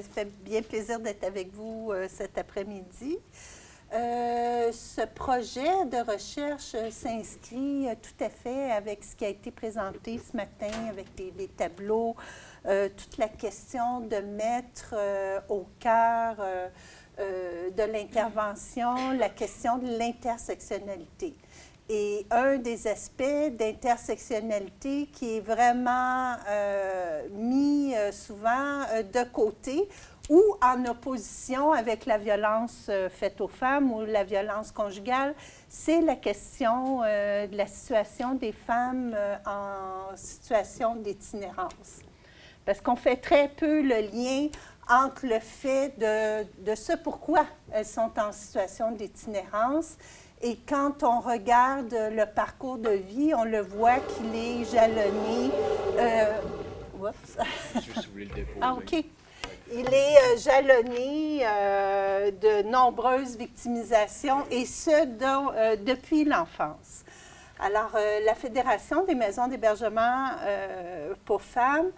Ça fait bien plaisir d'être avec vous cet après-midi. Ce projet de recherche s'inscrit tout à fait avec ce qui a été présenté ce matin, avec les tableaux, toute la question de mettre au cœur de l'intervention la question de l'intersectionnalité. Et un des aspects d'intersectionnalité qui est vraiment mis souvent de côté ou en opposition avec la violence faite aux femmes ou la violence conjugale, c'est la question de la situation des femmes en situation d'itinérance. Parce qu'on fait très peu le lien entre le fait de ce pourquoi elles sont en situation d'itinérance. Et quand on regarde le parcours de vie, on le voit qu'il est jalonné. Juste voulais le dépôt. Ah, OK. Il est jalonné de nombreuses victimisations, et ce, depuis l'enfance. Alors, la Fédération des maisons d'hébergement pour femmes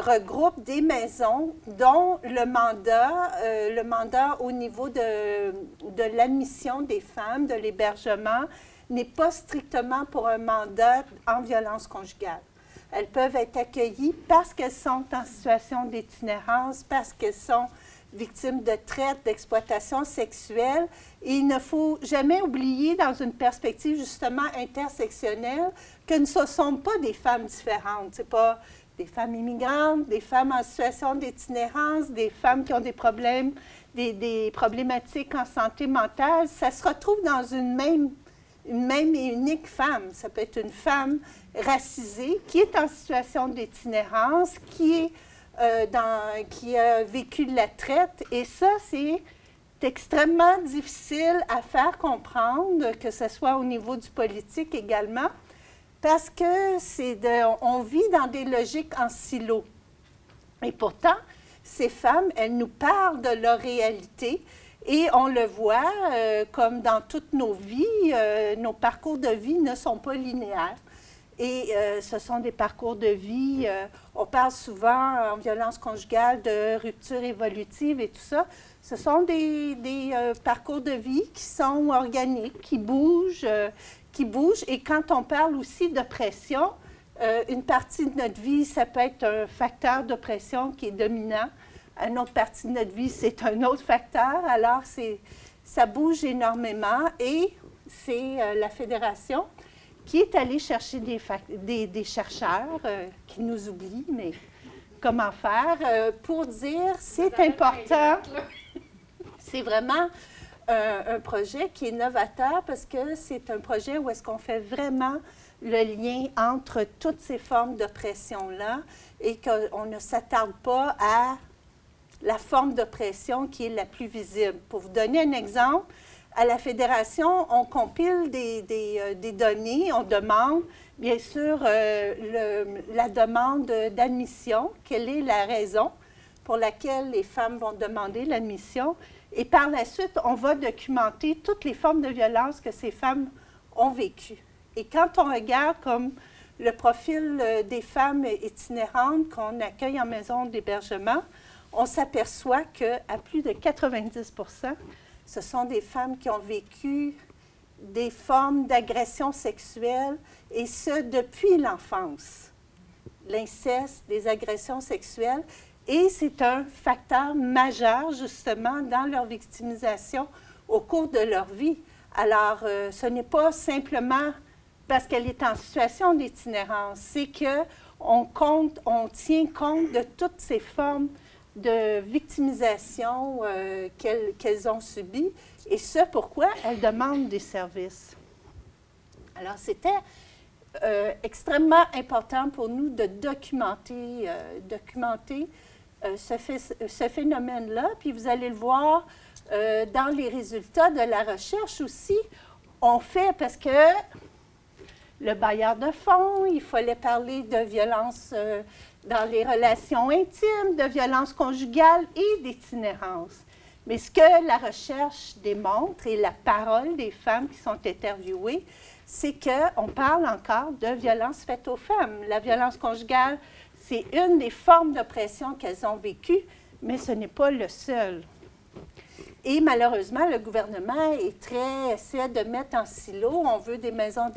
regroupe des maisons dont le mandat au niveau de l'admission des femmes, de l'hébergement, n'est pas strictement pour un mandat en violence conjugale. Elles peuvent être accueillies parce qu'elles sont en situation d'itinérance, parce qu'elles sont victimes de traite, d'exploitation sexuelle. Et il ne faut jamais oublier, dans une perspective justement intersectionnelle, que ce ne sont pas des femmes différentes. Ce n'est pas des femmes immigrantes, des femmes en situation d'itinérance, des femmes qui ont des problèmes, des problématiques en santé mentale. Ça se retrouve dans une même et unique femme. Ça peut être une femme racisée qui est en situation d'itinérance, qui a vécu de la traite. Et ça, c'est extrêmement difficile à faire comprendre, que ce soit au niveau du politique également, parce que on vit dans des logiques en silo. Et pourtant, ces femmes, elles nous parlent de leur réalité. Et on le voit, comme dans toutes nos vies, nos parcours de vie ne sont pas linéaires. Et ce sont des parcours de vie, on parle souvent en violence conjugale de rupture évolutive et tout ça. Ce sont des parcours de vie qui sont organiques, qui bougent. Et quand on parle aussi d'oppression, une partie de notre vie, ça peut être un facteur d'oppression qui est dominant. Une autre partie de notre vie, c'est un autre facteur. Alors, ça bouge énormément, et c'est la Fédération qui est allée chercher des chercheurs qui nous oublient, mais comment faire pour dire c'est important. C'est vraiment un projet qui est novateur, parce que c'est un projet où est-ce qu'on fait vraiment le lien entre toutes ces formes d'oppression-là, et qu'on ne s'attarde pas à la forme d'oppression qui est la plus visible. Pour vous donner un exemple, à la Fédération, on compile des données, on demande, bien sûr, la demande d'admission, quelle est la raison pour laquelle les femmes vont demander l'admission, et par la suite, on va documenter toutes les formes de violence que ces femmes ont vécues. Et quand on regarde comme le profil des femmes itinérantes qu'on accueille en maison d'hébergement, on s'aperçoit qu'à plus de 90 %, ce sont des femmes qui ont vécu des formes d'agression sexuelle, et ce, depuis l'enfance. L'inceste, des agressions sexuelles, et c'est un facteur majeur, justement, dans leur victimisation au cours de leur vie. Alors, ce n'est pas simplement parce qu'elle est en situation d'itinérance, c'est qu'on tient compte de toutes ces formes de victimisation qu'elles ont subies, et ce pourquoi elles demandent des services. Alors, c'était extrêmement important pour nous de documenter ce phénomène-là. Puis vous allez le voir dans les résultats de la recherche aussi. On fait, parce que le bailleur de fonds, il fallait parler de violence dans les relations intimes, de violence conjugale et d'itinérance. Mais ce que la recherche démontre, et la parole des femmes qui sont interviewées, c'est qu'on parle encore de violence faite aux femmes. La violence conjugale, c'est une des formes d'oppression qu'elles ont vécues, mais ce n'est pas le seul. Et malheureusement, le gouvernement essaie de mettre en silo. On veut des maisons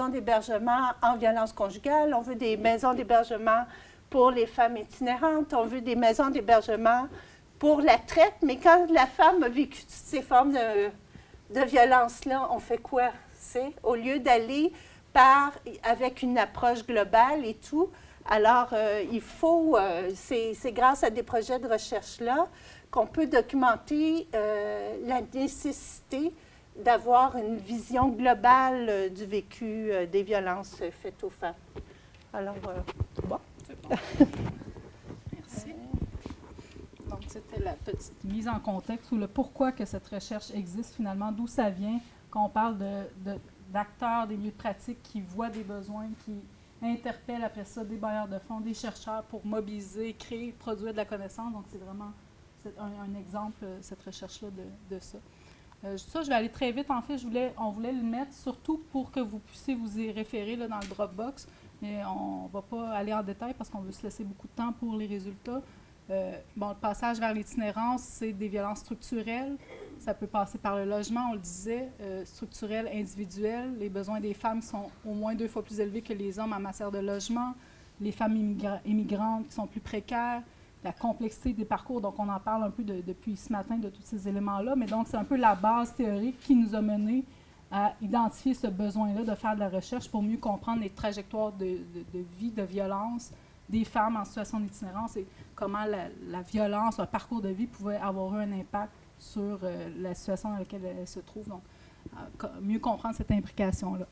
d'hébergement en violence conjugale, on veut des maisons d'hébergement pour les femmes itinérantes, on veut des maisons d'hébergement pour la traite, mais quand la femme a vécu toutes ces formes de violence-là, on fait quoi? Au lieu d'aller avec une approche globale et tout, alors il faut, c'est grâce à des projets de recherche-là qu'on peut documenter la nécessité d'avoir une vision globale du vécu des violences faites aux femmes. Alors, bon. C'est bon. Merci. Donc, c'était la petite mise en contexte ou le pourquoi que cette recherche existe finalement, d'où ça vient, quand on parle d'acteurs des milieux de pratique qui voient des besoins, qui interpellent après ça des bailleurs de fonds, des chercheurs pour mobiliser, créer, produire de la connaissance. Donc, c'est vraiment un exemple, cette recherche-là, de ça. Ça, je vais aller très vite. En fait, on voulait le mettre surtout pour que vous puissiez vous y référer là, dans le Dropbox, mais on ne va pas aller en détail parce qu'on veut se laisser beaucoup de temps pour les résultats. Le passage vers l'itinérance, c'est des violences structurelles. Ça peut passer par le logement, on le disait, structurel, individuel. Les besoins des femmes sont au moins 2 fois plus élevés que les hommes en matière de logement. Les femmes immigrantes qui sont plus précaires. La complexité des parcours, donc on en parle un peu depuis ce matin de tous ces éléments-là, mais donc c'est un peu la base théorique qui nous a mené à identifier ce besoin-là de faire de la recherche pour mieux comprendre les trajectoires de vie, de violence des femmes en situation d'itinérance et comment la violence, un parcours de vie pouvait avoir eu un impact sur la situation dans laquelle elles se trouvent. Donc, mieux comprendre cette implication-là.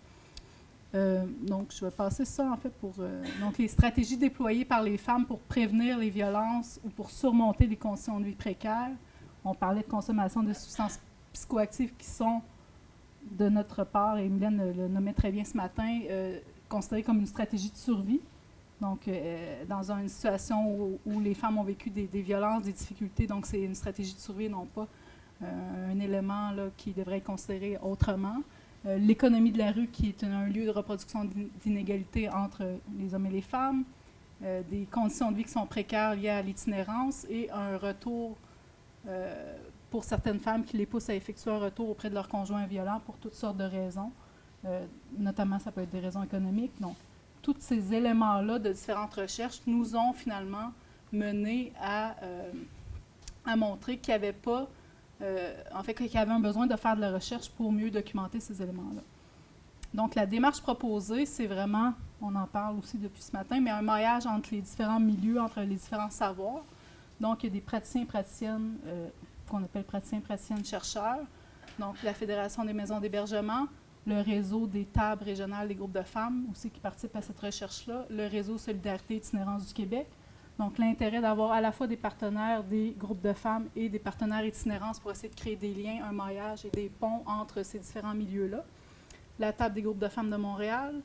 Donc, je vais passer ça, en fait, donc, les stratégies déployées par les femmes pour prévenir les violences ou pour surmonter les conditions de vie précaires. On parlait de consommation de substances psychoactives qui sont, de notre part, et Mylène le nommait très bien ce matin, considérées comme une stratégie de survie. Donc, dans une situation où les femmes ont vécu des violences, des difficultés, donc c'est une stratégie de survie, non pas un élément là, qui devrait être considéré autrement. L'économie de la rue, qui est un lieu de reproduction d'inégalités entre les hommes et les femmes, des conditions de vie qui sont précaires liées à l'itinérance et un retour pour certaines femmes qui les poussent à effectuer un retour auprès de leur conjoint violent pour toutes sortes de raisons. Notamment, ça peut être des raisons économiques. Donc, tous ces éléments-là de différentes recherches nous ont finalement mené à montrer qu'il n'y avait pas qu'il y avait un besoin de faire de la recherche pour mieux documenter ces éléments-là. Donc, la démarche proposée, c'est vraiment, on en parle aussi depuis ce matin, mais un maillage entre les différents milieux, entre les différents savoirs. Donc, il y a des praticiens et praticiennes qu'on appelle praticiens et praticiennes chercheurs. Donc, la Fédération des maisons d'hébergement, le réseau des tables régionales des groupes de femmes aussi qui participent à cette recherche-là, le réseau Solidarité Itinérance du Québec. Donc, l'intérêt d'avoir à la fois des partenaires, des groupes de femmes et des partenaires itinérances pour essayer de créer des liens, un maillage et des ponts entre ces différents milieux-là. La table des groupes de femmes de Montréal,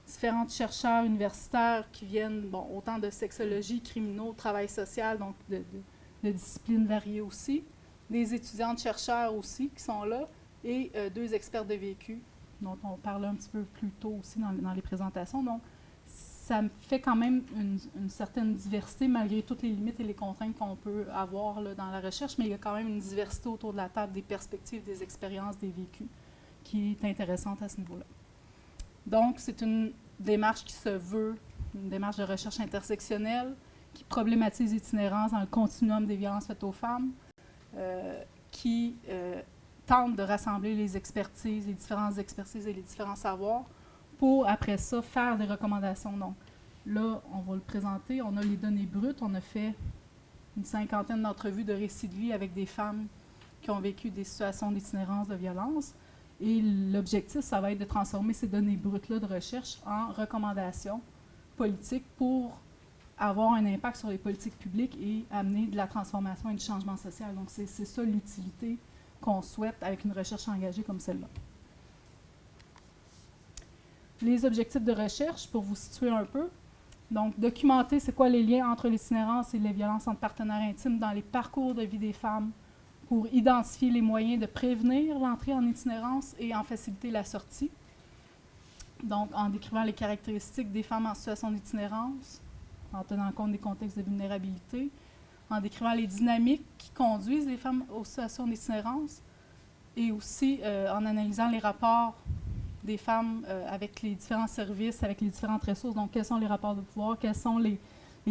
différents chercheurs universitaires qui viennent, autant de sexologie, criminaux, travail social, donc de disciplines variées aussi. Des étudiantes chercheurs aussi qui sont là et 2 experts de vécu dont on parlait un petit peu plus tôt aussi dans les présentations. Donc, ça fait quand même une certaine diversité, malgré toutes les limites et les contraintes qu'on peut avoir là, dans la recherche, mais il y a quand même une diversité autour de la table des perspectives, des expériences, des vécus, qui est intéressante à ce niveau-là. Donc, c'est une démarche qui se veut, une démarche de recherche intersectionnelle, qui problématise l'itinérance dans le continuum des violences faites aux femmes, qui tente de rassembler les expertises, les différentes expertises et les différents savoirs, pour, après ça, faire des recommandations. Donc, là, on va le présenter. On a les données brutes. On a fait une 50aine d'entrevues de récits de vie avec des femmes qui ont vécu des situations d'itinérance, de violence. Et l'objectif, ça va être de transformer ces données brutes-là de recherche en recommandations politiques pour avoir un impact sur les politiques publiques et amener de la transformation et du changement social. Donc, c'est ça l'utilité qu'on souhaite avec une recherche engagée comme celle-là. Les objectifs de recherche, pour vous situer un peu. Donc, documenter c'est quoi les liens entre l'itinérance et les violences entre partenaires intimes dans les parcours de vie des femmes pour identifier les moyens de prévenir l'entrée en itinérance et en faciliter la sortie. Donc, en décrivant les caractéristiques des femmes en situation d'itinérance, en tenant compte des contextes de vulnérabilité, en décrivant les dynamiques qui conduisent les femmes aux situations d'itinérance et aussi en analysant les rapports des femmes avec les différents services, avec les différentes ressources. Donc, quels sont les rapports de pouvoir, quelles sont les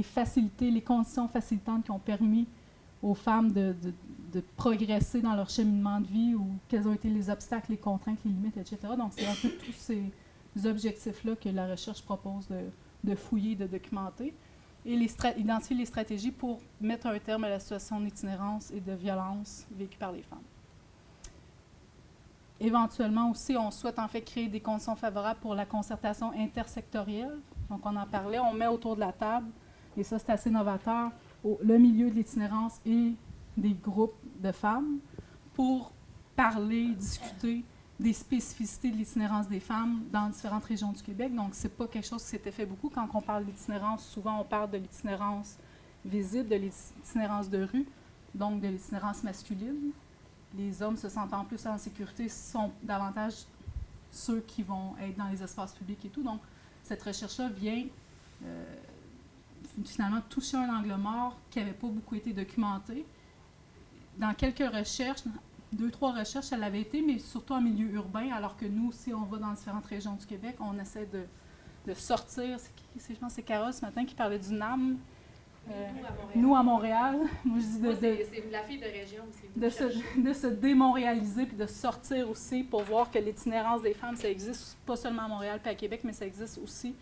facilités, les conditions facilitantes qui ont permis aux femmes de progresser dans leur cheminement de vie ou quels ont été les obstacles, les contraintes, les limites, etc. Donc, c'est un peu tous ces objectifs-là que la recherche propose de fouiller, de documenter et identifier les stratégies pour mettre un terme à la situation d'itinérance et de violence vécue par les femmes. Éventuellement aussi, on souhaite en fait créer des conditions favorables pour la concertation intersectorielle. Donc, on en parlait, on met autour de la table, et ça c'est assez novateur, le milieu de l'itinérance et des groupes de femmes pour parler, discuter des spécificités de l'itinérance des femmes dans différentes régions du Québec. Donc, ce n'est pas quelque chose qui s'était fait beaucoup. Quand on parle d'itinérance, souvent on parle de l'itinérance visible, de l'itinérance de rue, donc de l'itinérance masculine. Les hommes se sentant plus en sécurité sont davantage ceux qui vont être dans les espaces publics et tout. Donc, cette recherche-là vient finalement toucher un angle mort qui n'avait pas beaucoup été documenté. Dans quelques recherches, 2-3 recherches, elle avait été, mais surtout en milieu urbain, alors que nous, si on va dans différentes régions du Québec, on essaie de sortir. Je pense que c'est Carole ce matin qui parlait du NAM. Nous à Montréal. Moi, je dis c'est la fille de région aussi. De se démontréaliser puis de sortir aussi pour voir que l'itinérance des femmes, ça existe pas seulement à Montréal puis à Québec, mais ça existe aussi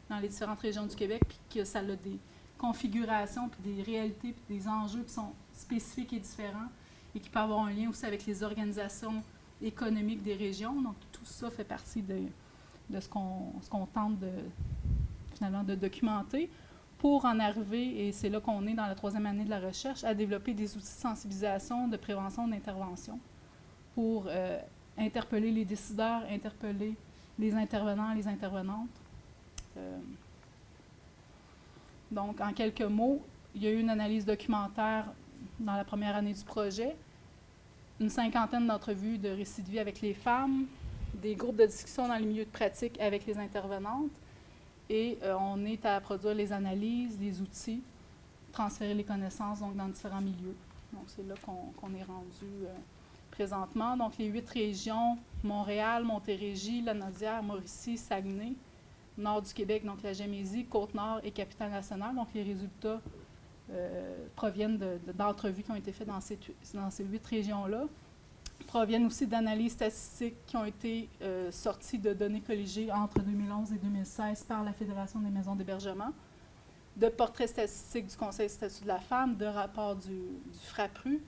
dans les différentes régions du Québec, puis que ça a des configurations, puis des réalités, puis des enjeux qui sont spécifiques et différents, et qui peuvent avoir un lien aussi avec les organisations économiques des régions. Donc, tout ça fait partie de ce qu'on tente finalement de documenter pour en arriver, et c'est là qu'on est dans la 3e année de la recherche, à développer des outils de sensibilisation, de prévention, d'intervention pour interpeller les décideurs, interpeller les intervenants, les intervenantes. Donc, en quelques mots, il y a eu une analyse documentaire dans la première année du projet, une 50aine d'entrevues de récits de vie avec les femmes, des groupes de discussion dans les milieux de pratique avec les intervenantes, et on est à produire les analyses, les outils, transférer les connaissances donc, dans différents milieux. Donc, c'est là qu'on est rendu présentement. Donc, les 8 régions, Montréal, Montérégie, Lanaudière, Mauricie, Saguenay, nord du Québec, donc la Gamésie, Côte-Nord et Capitale-Nationale. Donc, les résultats proviennent d'entrevues qui ont été faites dans ces 8 régions-là. Proviennent aussi d'analyses statistiques qui ont été sorties de données colligées entre 2011 et 2016 par la Fédération des maisons d'hébergement, de portraits statistiques du Conseil du statut de la femme, de rapports du FRAPRU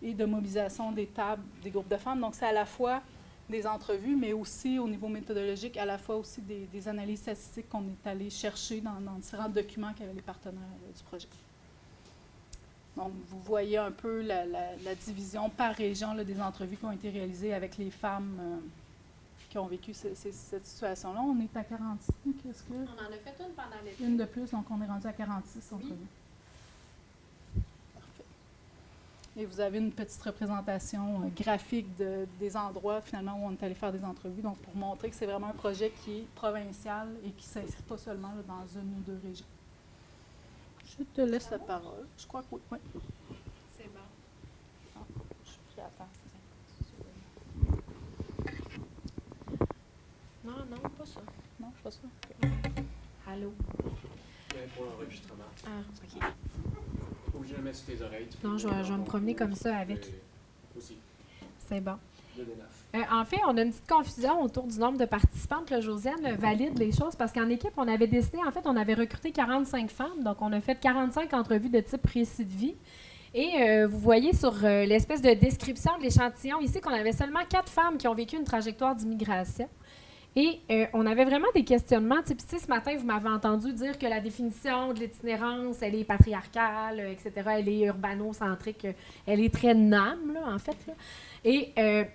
et de mobilisation des tables des groupes de femmes. Donc, c'est à la fois des entrevues, mais aussi au niveau méthodologique, à la fois aussi des analyses statistiques qu'on est allé chercher dans différents documents qu'avaient les partenaires du projet. Donc, vous voyez un peu la division par région là, des entrevues qui ont été réalisées avec les femmes qui ont vécu cette situation-là. On est à 46. Qu'est-ce que... On en a fait une pendant l'été. Une de plus, donc on est rendu à 46 entrevues. Oui. Parfait. Et vous avez une petite représentation graphique des endroits, finalement, où on est allé faire des entrevues, donc pour montrer que c'est vraiment un projet qui est provincial et qui ne s'inscrit pas seulement là, dans une ou 2 régions. Je te laisse la parole. Je crois que oui. Oui. C'est bon. Ah, je suis pris à temps. Non, pas ça. Non, pas ça. Allô? Pour l'enregistrement. Ah, OK. Faut que je le mette sur tes oreilles. Non, je vais me promener comme ça avec. Aussi. C'est bon. En En fait, on a une petite confusion autour du nombre de participantes. Là, Josiane valide les choses parce qu'en équipe, on avait décidé, en fait, on avait recruté 45 femmes. Donc, on a fait 45 entrevues de type récit de vie. Et vous voyez sur l'espèce de description de l'échantillon ici qu'on avait seulement 4 femmes qui ont vécu une trajectoire d'immigration. Et on avait vraiment des questionnements. Puis, ce matin, vous m'avez entendu dire que la définition de l'itinérance, elle est patriarcale, etc., elle est urbano-centrique, elle est très NAM, là, en fait. Là. Et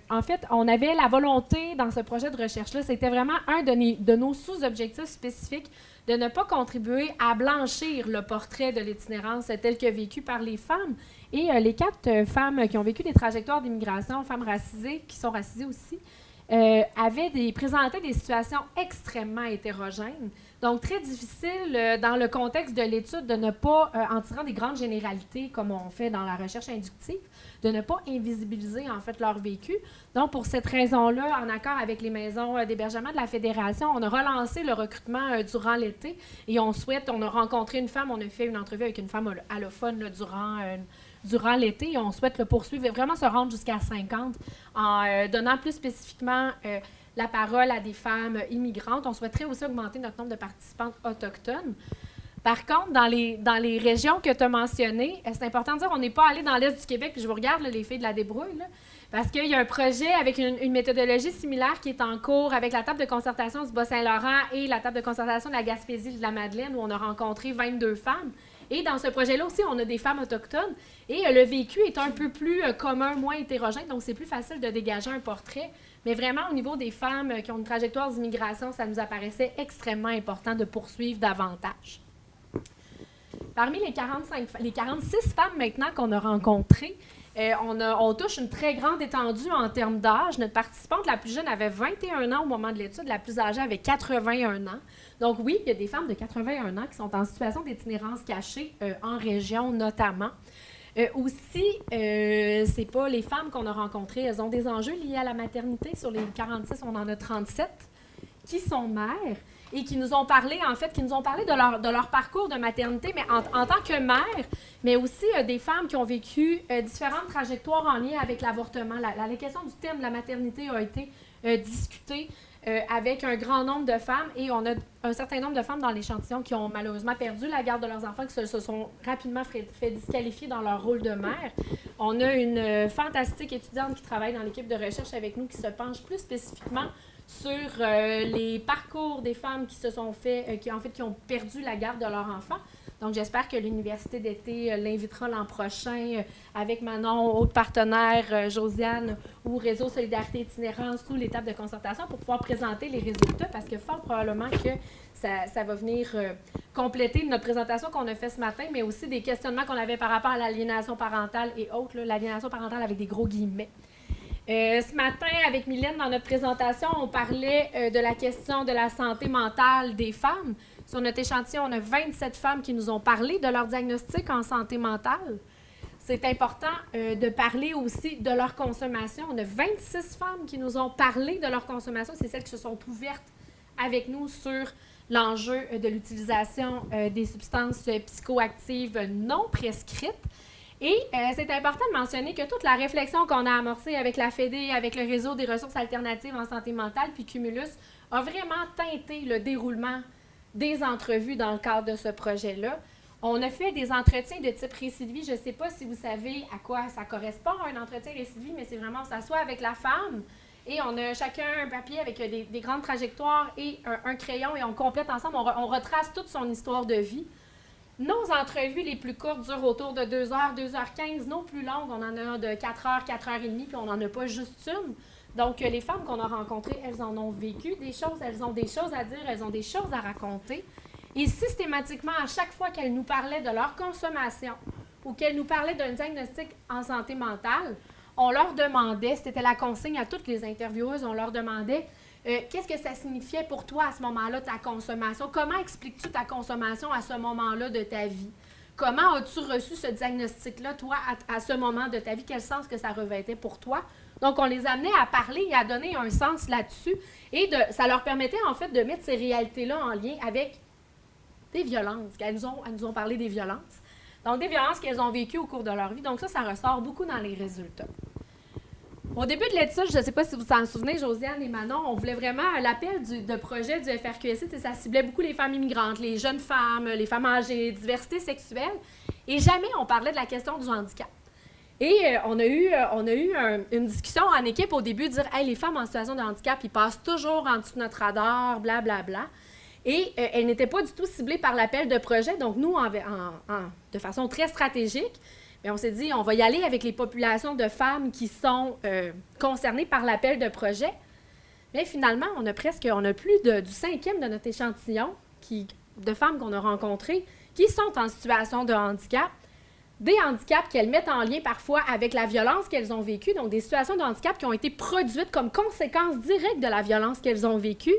en fait, on avait la volonté dans ce projet de recherche-là, c'était vraiment un de nos sous-objectifs spécifiques, de ne pas contribuer à blanchir le portrait de l'itinérance tel que vécu par les femmes. Et les 4 femmes qui ont vécu des trajectoires d'immigration, femmes racisées, qui sont racisées aussi, présentait des situations extrêmement hétérogènes. Donc, très difficile dans le contexte de l'étude de ne pas, en tirant des grandes généralités comme on fait dans la recherche inductive, de ne pas invisibiliser en fait leur vécu. Donc, pour cette raison-là, en accord avec les maisons d'hébergement de la Fédération, on a relancé le recrutement durant l'été et on a rencontré une femme, on a fait une entrevue avec une femme allophone là, durant l'été et on souhaite le poursuivre et vraiment se rendre jusqu'à 50 en donnant plus spécifiquement la parole à des femmes immigrantes. On souhaiterait aussi augmenter notre nombre de participantes autochtones. Par contre, dans les régions que tu as mentionnées, c'est important de dire qu'on n'est pas allé dans l'Est du Québec, puis je vous regarde, là, les filles de la débrouille, là, parce qu'il y a un projet avec une méthodologie similaire qui est en cours avec la table de concertation du Bas-Saint-Laurent et la table de concertation de la Gaspésie de la Madeleine, où on a rencontré 22 femmes. Et dans ce projet-là aussi, on a des femmes autochtones. Et le vécu est un peu plus commun, moins hétérogène, donc c'est plus facile de dégager un portrait. Mais vraiment, au niveau des femmes qui ont une trajectoire d'immigration, ça nous apparaissait extrêmement important de poursuivre davantage. Parmi les 46 femmes maintenant qu'on a rencontrées, on touche une très grande étendue en termes d'âge. Notre participante la plus jeune avait 21 ans au moment de l'étude, la plus âgée avait 81 ans. Donc oui, il y a des femmes de 81 ans qui sont en situation d'itinérance cachée en région notamment. Aussi, c'est pas les femmes qu'on a rencontrées, elles ont des enjeux liés à la maternité. Sur les 46, on en a 37 qui sont mères et qui nous ont parlé, de leur parcours de maternité, mais en tant que mère, mais aussi des femmes qui ont vécu différentes trajectoires en lien avec l'avortement. La question du thème de la maternité a été discutée avec un grand nombre de femmes et on a un certain nombre de femmes dans l'échantillon qui ont malheureusement perdu la garde de leurs enfants, qui se sont rapidement fait disqualifier dans leur rôle de mère. On a une fantastique étudiante qui travaille dans l'équipe de recherche avec nous qui se penche plus spécifiquement sur les parcours des femmes qui se sont qui ont perdu la garde de leur enfant. Donc, j'espère que l'Université d'été l'invitera l'an prochain avec Manon, autre partenaire, Josiane, ou Réseau Solidarité Itinérance, ou l'étape de concertation pour pouvoir présenter les résultats parce que fort probablement que ça va venir compléter notre présentation qu'on a fait ce matin, mais aussi des questionnements qu'on avait par rapport à l'aliénation parentale et autres, l'aliénation parentale avec des gros guillemets. Ce matin, avec Mylène, dans notre présentation, on parlait de la question de la santé mentale des femmes. Sur notre échantillon, on a 27 femmes qui nous ont parlé de leur diagnostic en santé mentale. C'est important de parler aussi de leur consommation. On a 26 femmes qui nous ont parlé de leur consommation. C'est celles qui se sont ouvertes avec nous sur l'enjeu de l'utilisation des substances psychoactives non prescrites. Et c'est important de mentionner que toute la réflexion qu'on a amorcée avec la FEDE, avec le réseau des ressources alternatives en santé mentale, puis Cumulus, a vraiment teinté le déroulement des entrevues dans le cadre de ce projet-là. On a fait des entretiens de type récit de vie. Je ne sais pas si vous savez à quoi ça correspond, un entretien récit de vie, mais c'est vraiment, on s'assoit avec la femme et on a chacun un papier avec des grandes trajectoires et un crayon et on complète ensemble, on retrace toute son histoire de vie. Nos entrevues les plus courtes durent autour de 2 heures, 2h15. Nos plus longues, on en a de 4 heures, 4h30, puis on n'en a pas juste une. Donc, les femmes qu'on a rencontrées, elles en ont vécu des choses, elles ont des choses à dire, elles ont des choses à raconter. Et systématiquement, à chaque fois qu'elles nous parlaient de leur consommation ou qu'elles nous parlaient d'un diagnostic en santé mentale, on leur demandait, c'était la consigne à toutes les intervieweuses, on leur demandait qu'est-ce que ça signifiait pour toi à ce moment-là, ta consommation? Comment expliques-tu ta consommation à ce moment-là de ta vie? Comment as-tu reçu ce diagnostic-là, toi, à ce moment de ta vie? Quel sens que ça revêtait pour toi? Donc, on les amenait à parler et à donner un sens là-dessus. Et ça leur permettait, en fait, de mettre ces réalités-là en lien avec des violences. Elles nous ont parlé des violences. Donc, des violences qu'elles ont vécues au cours de leur vie. Donc, ça ressort beaucoup dans les résultats. Au début de l'étude, je ne sais pas si vous vous en souvenez, Josiane et Manon, on voulait vraiment l'appel de projet du FRQSI, ça ciblait beaucoup les femmes immigrantes, les jeunes femmes, les femmes âgées, diversité sexuelle, et jamais on parlait de la question du handicap. Et on a eu une discussion en équipe au début de dire « Hey, les femmes en situation de handicap, ils passent toujours en dessous de notre radar, blablabla. Bla, bla. » Et elles n'étaient pas du tout ciblées par l'appel de projet, donc nous, de façon très stratégique, mais on s'est dit, on va y aller avec les populations de femmes qui sont concernées par l'appel de projet. Mais finalement, on a plus du 5e de notre échantillon de femmes qu'on a rencontrées qui sont en situation de handicap. des handicaps qu'elles mettent en lien parfois avec la violence qu'elles ont vécue, donc des situations de handicap qui ont été produites comme conséquence directe de la violence qu'elles ont vécue,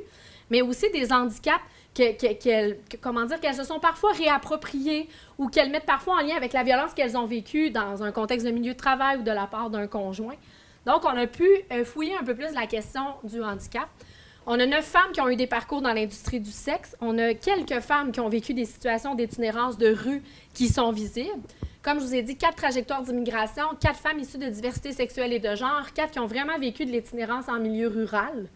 mais aussi des handicaps qu'elles se sont parfois réappropriés ou qu'elles mettent parfois en lien avec la violence qu'elles ont vécue dans un contexte de milieu de travail ou de la part d'un conjoint. Donc, on a pu fouiller un peu plus la question du handicap. On a 9 femmes qui ont eu des parcours dans l'industrie du sexe. On a quelques femmes qui ont vécu des situations d'itinérance de rue qui sont visibles. Comme je vous ai dit, 4 trajectoires d'immigration, 4 femmes issues de diversité sexuelle et de genre, 4 qui ont vraiment vécu de l'itinérance en milieu rural.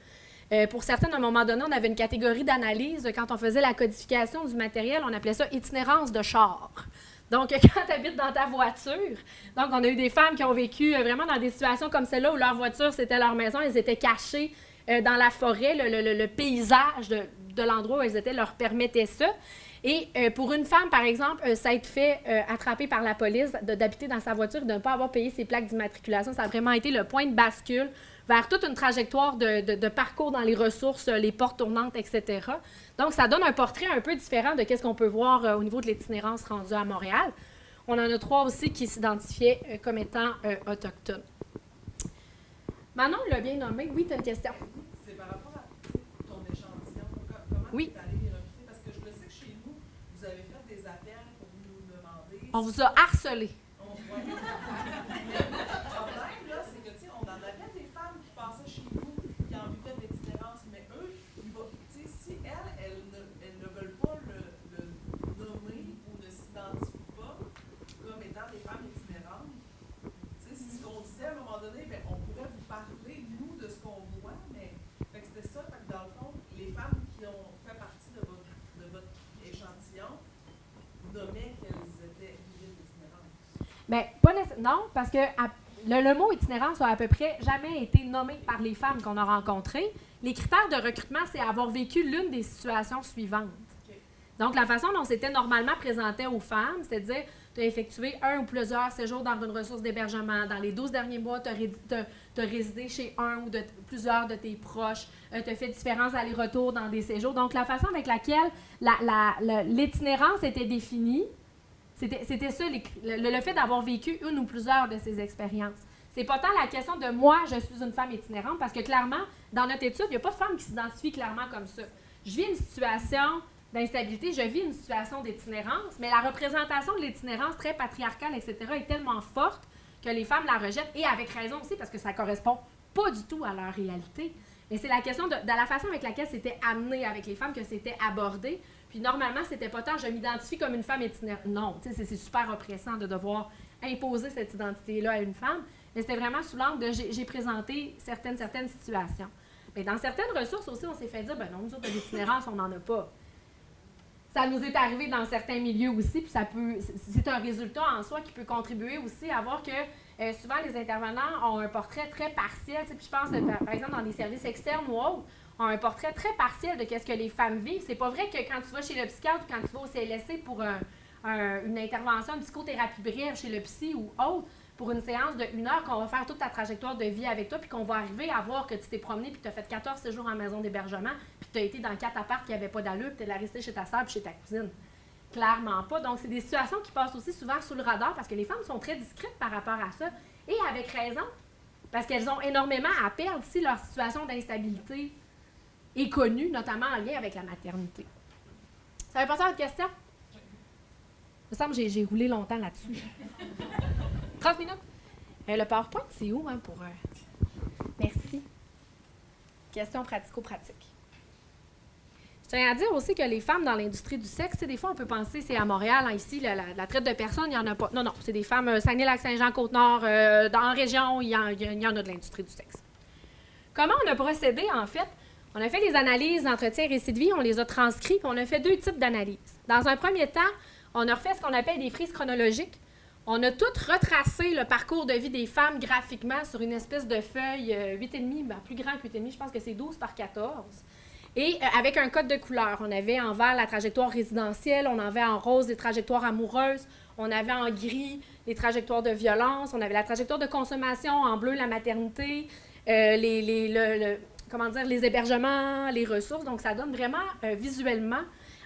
Pour certaines, à un moment donné, on avait une catégorie d'analyse. Quand on faisait la codification du matériel, on appelait ça « itinérance de char ». Donc, quand tu habites dans ta voiture, donc on a eu des femmes qui ont vécu vraiment dans des situations comme celle-là où leur voiture, c'était leur maison, elles étaient cachées dans la forêt, le paysage de l'endroit où elles étaient leur permettait ça. Et pour une femme, par exemple, ça a été fait attraper par la police d'habiter dans sa voiture et de ne pas avoir payé ses plaques d'immatriculation. Ça a vraiment été le point de bascule vers toute une trajectoire de parcours dans les ressources, les portes tournantes, etc. Donc, ça donne un portrait un peu différent de ce qu'on peut voir au niveau de l'itinérance rendue à Montréal. On en a 3 aussi qui s'identifiaient comme étant autochtones. Manon l'a bien nommé. Oui, tu as une question? C'est par rapport à ton échantillon. Comment oui. tu es allé les recruter? Parce que je le sais que chez nous, vous avez fait des appels pour nous demander... On vous a harcelé. Ouais. Le problème, là, c'est que, tu sais, on en avait des femmes qui passaient chez nous, qui en vivaient de l'itinérance, mais eux, tu sais, si elles ne veulent pas le nommer ou ne s'identifient pas comme étant des femmes itinérantes, tu sais, c'est ce qu'on disait à un moment donné, bien, on pourrait vous parler, nous, de ce qu'on voit, mais fait que c'était ça, fait que dans le fond, les femmes qui ont fait partie de votre échantillon nommaient qu'elles étaient itinérantes. Bien, non, parce que le mot itinérance a à peu près jamais été nommé par les femmes qu'on a rencontrées. Les critères de recrutement, c'est avoir vécu l'une des situations suivantes. Okay. Donc, la façon dont c'était normalement présenté aux femmes, c'est-à-dire, tu as effectué un ou plusieurs séjours dans une ressource d'hébergement. Dans les 12 derniers mois, tu as résidé chez un ou plusieurs de tes proches. Tu as fait différents allers-retours dans des séjours. Donc, la façon avec laquelle l'itinérance était définie, c'était ça, le fait d'avoir vécu une ou plusieurs de ces expériences. C'est pas tant la question de « moi, je suis une femme itinérante », parce que clairement, dans notre étude, il n'y a pas de femme qui s'identifie clairement comme ça. Je vis une situation d'instabilité, je vis une situation d'itinérance, mais la représentation de l'itinérance très patriarcale, etc., est tellement forte que les femmes la rejettent, et avec raison aussi, parce que ça ne correspond pas du tout à leur réalité. Mais c'est la question de la façon avec laquelle c'était amené avec les femmes, que c'était abordé. Puis normalement, c'était pas tant « je m'identifie comme une femme itinérante ». Non, c'est super oppressant de devoir imposer cette identité-là à une femme, mais c'était vraiment sous l'angle de j'ai présenté certaines situations. Mais dans certaines ressources aussi, on s'est fait dire « ben non, nous autres, de l'itinérance, on n'en a pas ». Ça nous est arrivé dans certains milieux aussi, puis c'est un résultat en soi qui peut contribuer aussi à voir que souvent les intervenants ont un portrait très partiel. Puis je pense, par exemple, dans des services externes ou autres, ont un portrait très partiel de ce que les femmes vivent. C'est pas vrai que quand tu vas chez le psychiatre ou quand tu vas au CLSC pour une intervention, une psychothérapie brève chez le psy ou autre, pour une séance de 1 heure, qu'on va faire toute ta trajectoire de vie avec toi, puis qu'on va arriver à voir que tu t'es promené, puis que tu as fait 14 séjours en maison d'hébergement, puis que tu as été dans 4 apparts qui n'avaient pas d'allure, puis tu es resté chez ta sœur puis chez ta cousine. Clairement pas. Donc, c'est des situations qui passent aussi souvent sous le radar parce que les femmes sont très discrètes par rapport à ça, et avec raison, parce qu'elles ont énormément à perdre si leur situation d'instabilité est connue, notamment en lien avec la maternité. Ça veut passer à votre question? Il me semble que j'ai roulé longtemps là-dessus. 30 minutes. Le PowerPoint, c'est où, hein, pour... Merci. Question pratico-pratique. Je tiens à dire aussi que les femmes dans l'industrie du sexe, des fois, on peut penser c'est à Montréal, hein, ici, la traite de personnes, il n'y en a pas. Non, c'est des femmes Saguenay-Lac-Saint-Jean, Côte-Nord, dans la région, il y en a de l'industrie du sexe. Comment on a procédé, en fait? On a fait les analyses d'entretien et récits de vie, on les a transcrits, puis on a fait 2 types d'analyses. Dans un premier temps, on a refait ce qu'on appelle des frises chronologiques. On a tout retracé le parcours de vie des femmes graphiquement sur une espèce de feuille 8,5, plus grand que 8,5, je pense que c'est 12 par 14. Et avec un code de couleur. On avait en vert la trajectoire résidentielle, on avait en rose les trajectoires amoureuses, on avait en gris les trajectoires de violence, on avait la trajectoire de consommation, en bleu la maternité, les hébergements, les ressources. Donc, ça donne vraiment visuellement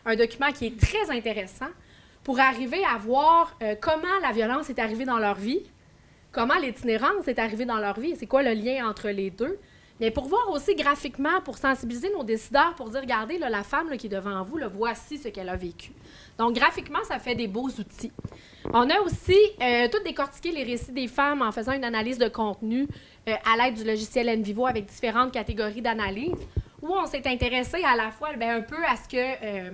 un document qui est très intéressant pour arriver à voir comment la violence est arrivée dans leur vie, comment l'itinérance est arrivée dans leur vie, c'est quoi le lien entre les deux. Mais pour voir aussi graphiquement, pour sensibiliser nos décideurs, pour dire, regardez, là, la femme là, qui est devant vous, là, voici ce qu'elle a vécu. Donc, graphiquement, ça fait des beaux outils. On a aussi tout décortiqué les récits des femmes en faisant une analyse de contenu à l'aide du logiciel NVivo avec différentes catégories d'analyse, où on s'est intéressé à la fois un peu à ce que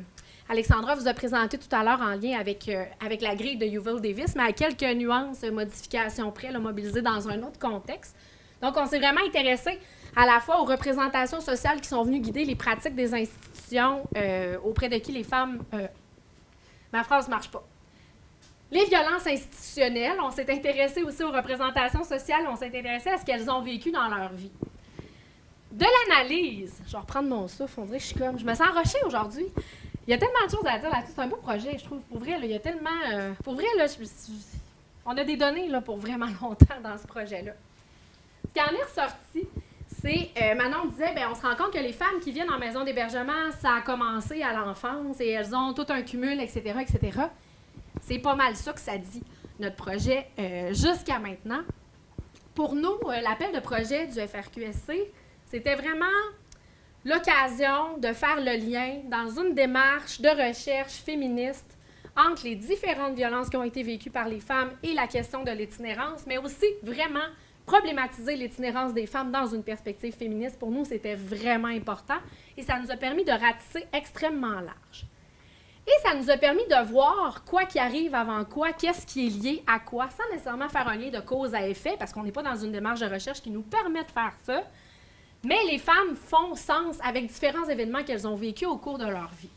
Alexandra vous a présenté tout à l'heure en lien avec la grille de Yuval Davis, mais à quelques nuances, modifications près, là, mobilisées dans un autre contexte. Donc, on s'est vraiment intéressé à la fois aux représentations sociales qui sont venues guider les pratiques des institutions auprès de qui les femmes... ma phrase ne marche pas. Les violences institutionnelles, on s'est intéressé aussi aux représentations sociales, on s'est intéressé à ce qu'elles ont vécu dans leur vie. De l'analyse, je vais reprendre mon souffle, on dirait que je me sens rochée aujourd'hui. Il y a tellement de choses à dire là-dessus, c'est un beau projet, je trouve. Pour vrai, là, il y a tellement... pour vrai, là, on a des données là, pour vraiment longtemps dans ce projet-là. Ce qui en est ressorti, c'est, Manon disait, on se rend compte que les femmes qui viennent en maison d'hébergement, ça a commencé à l'enfance et elles ont tout un cumul, etc., etc. C'est pas mal ça que ça dit, notre projet, jusqu'à maintenant. Pour nous, l'appel de projet du FRQSC, c'était vraiment l'occasion de faire le lien dans une démarche de recherche féministe entre les différentes violences qui ont été vécues par les femmes et la question de l'itinérance, mais aussi vraiment problématiser l'itinérance des femmes dans une perspective féministe. Pour nous, c'était vraiment important et ça nous a permis de ratisser extrêmement large. Et ça nous a permis de voir quoi qui arrive avant quoi, qu'est-ce qui est lié à quoi, sans nécessairement faire un lien de cause à effet, parce qu'on n'est pas dans une démarche de recherche qui nous permet de faire ça, mais les femmes font sens avec différents événements qu'elles ont vécus au cours de leur vie.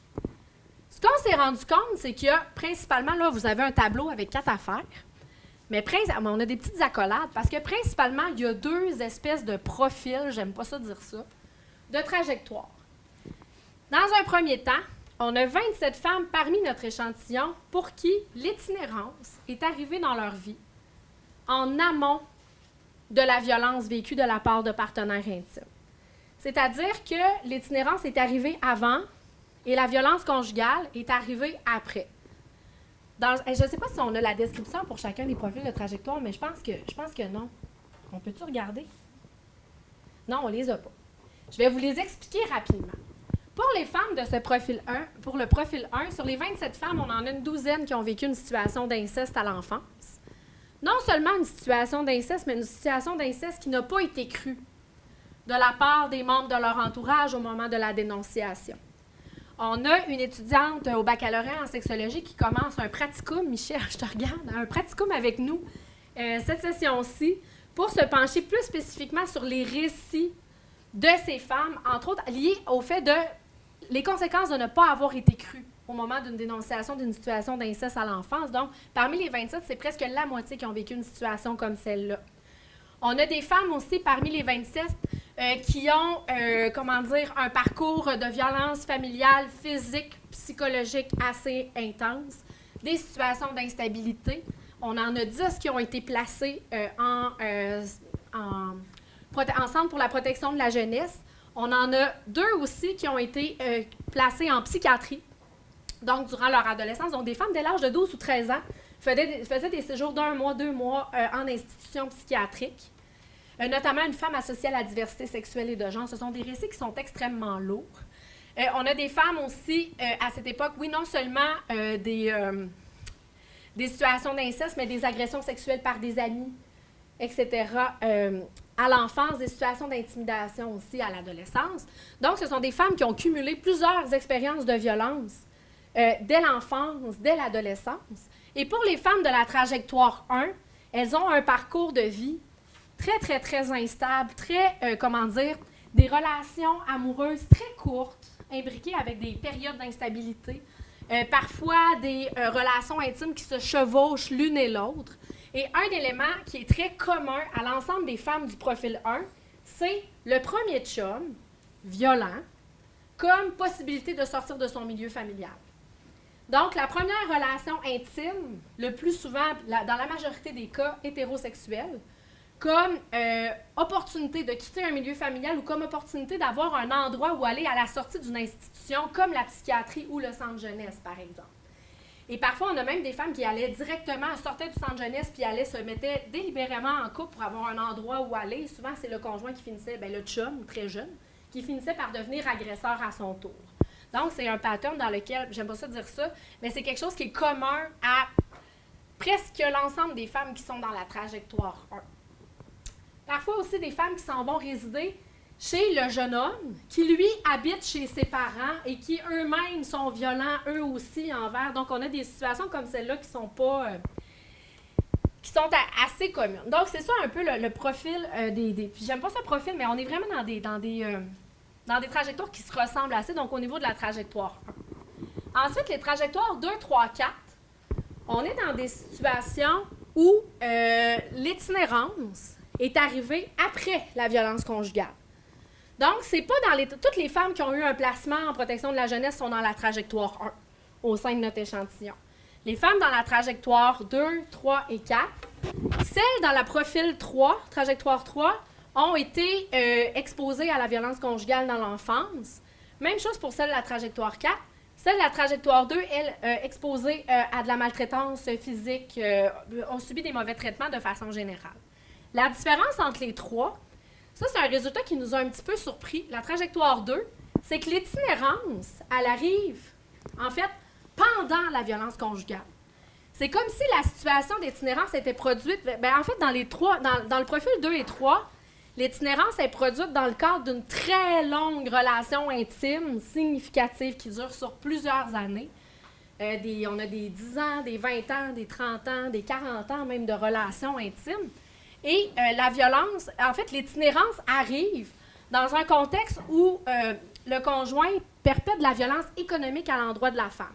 Ce qu'on s'est rendu compte, c'est qu'il y a principalement, là, vous avez un tableau avec 4 affaires, mais on a des petites accolades, parce que principalement, il y a 2 espèces de profils, j'aime pas ça dire ça, de trajectoire. Dans un premier temps, on a 27 femmes parmi notre échantillon pour qui l'itinérance est arrivée dans leur vie en amont de la violence vécue de la part de partenaires intimes. C'est-à-dire que l'itinérance est arrivée avant et la violence conjugale est arrivée après. Je ne sais pas si on a la description pour chacun des profils de trajectoire, mais je pense que non. On peut-tu regarder? Non, on ne les a pas. Je vais vous les expliquer rapidement. Pour les femmes de ce profil 1, pour le profil 1, sur les 27 femmes, on en a une douzaine qui ont vécu une situation d'inceste à l'enfance. Non seulement une situation d'inceste, mais une situation d'inceste qui n'a pas été crue de la part des membres de leur entourage au moment de la dénonciation. On a une étudiante au baccalauréat en sexologie qui commence un praticum, Michel, je te regarde, un praticum avec nous cette session-ci pour se pencher plus spécifiquement sur les récits de ces femmes, entre autres liés au fait de les conséquences de ne pas avoir été crues au moment d'une dénonciation d'une situation d'inceste à l'enfance. Donc, parmi les 27, c'est presque la moitié qui ont vécu une situation comme celle-là. On a des femmes aussi parmi les 27 qui ont, un parcours de violence familiale, physique, psychologique assez intense, des situations d'instabilité. On en a 10 qui ont été placées en centre pour la protection de la jeunesse. On en a 2 aussi qui ont été placées en psychiatrie, donc durant leur adolescence. Donc, des femmes dès l'âge de 12 ou 13 ans faisaient des séjours d'1 mois, 2 mois en institution psychiatrique. Notamment une femme associée à la diversité sexuelle et de genre. Ce sont des récits qui sont extrêmement lourds. On a des femmes aussi, à cette époque, oui, non seulement des situations d'inceste, mais des agressions sexuelles par des amis, etc., à l'enfance, des situations d'intimidation aussi à l'adolescence. Donc, ce sont des femmes qui ont cumulé plusieurs expériences de violence dès l'enfance, dès l'adolescence. Et pour les femmes de la trajectoire 1, elles ont un parcours de vie très, très, très instable, très, des relations amoureuses très courtes, imbriquées avec des périodes d'instabilité, parfois des relations intimes qui se chevauchent l'une et l'autre. Et un élément qui est très commun à l'ensemble des femmes du profil 1, c'est le premier chum, violent, comme possibilité de sortir de son milieu familial. Donc, la première relation intime, le plus souvent, dans la majorité des cas hétérosexuels, comme opportunité de quitter un milieu familial ou comme opportunité d'avoir un endroit où aller à la sortie d'une institution comme la psychiatrie ou le centre jeunesse, par exemple. Et parfois, on a même des femmes qui allaient directement, sortaient du centre jeunesse, puis allaient se mettaient délibérément en couple pour avoir un endroit où aller. Souvent, c'est le conjoint qui finissait, le chum, très jeune, qui finissait par devenir agresseur à son tour. Donc, c'est un pattern dans lequel, j'aime pas ça dire ça, mais c'est quelque chose qui est commun à presque l'ensemble des femmes qui sont dans la trajectoire 1. Parfois aussi des femmes qui s'en vont résider chez le jeune homme, qui lui habite chez ses parents et qui eux-mêmes sont violents eux aussi envers. Donc, on a des situations comme celle-là qui sont pas... qui sont assez communes. Donc, c'est ça un peu le profil des... Puis j'aime pas ce profil, mais on est vraiment dans des trajectoires qui se ressemblent assez, donc au niveau de la trajectoire 1. Ensuite, les trajectoires 2, 3, 4, on est dans des situations où l'itinérance est arrivée après la violence conjugale. Donc, c'est pas dans toutes les femmes qui ont eu un placement en protection de la jeunesse sont dans la trajectoire 1 au sein de notre échantillon. Les femmes dans la trajectoire 2, 3 et 4, celles dans la profil 3, trajectoire 3, ont été exposées à la violence conjugale dans l'enfance. Même chose pour celle de la trajectoire 4. Celle de la trajectoire 2, elle, exposée à de la maltraitance physique, ont subi des mauvais traitements de façon générale. La différence entre les trois, ça, c'est un résultat qui nous a un petit peu surpris. La trajectoire 2, c'est que l'itinérance, elle arrive, en fait, pendant la violence conjugale. C'est comme si la situation d'itinérance était produite, en fait, dans le profil 2 et 3, l'itinérance est produite dans le cadre d'une très longue relation intime, significative, qui dure sur plusieurs années. On a des 10 ans, des 20 ans, des 30 ans, des 40 ans même de relations intimes. Et la violence, en fait, l'itinérance arrive dans un contexte où le conjoint perpètre de la violence économique à l'endroit de la femme.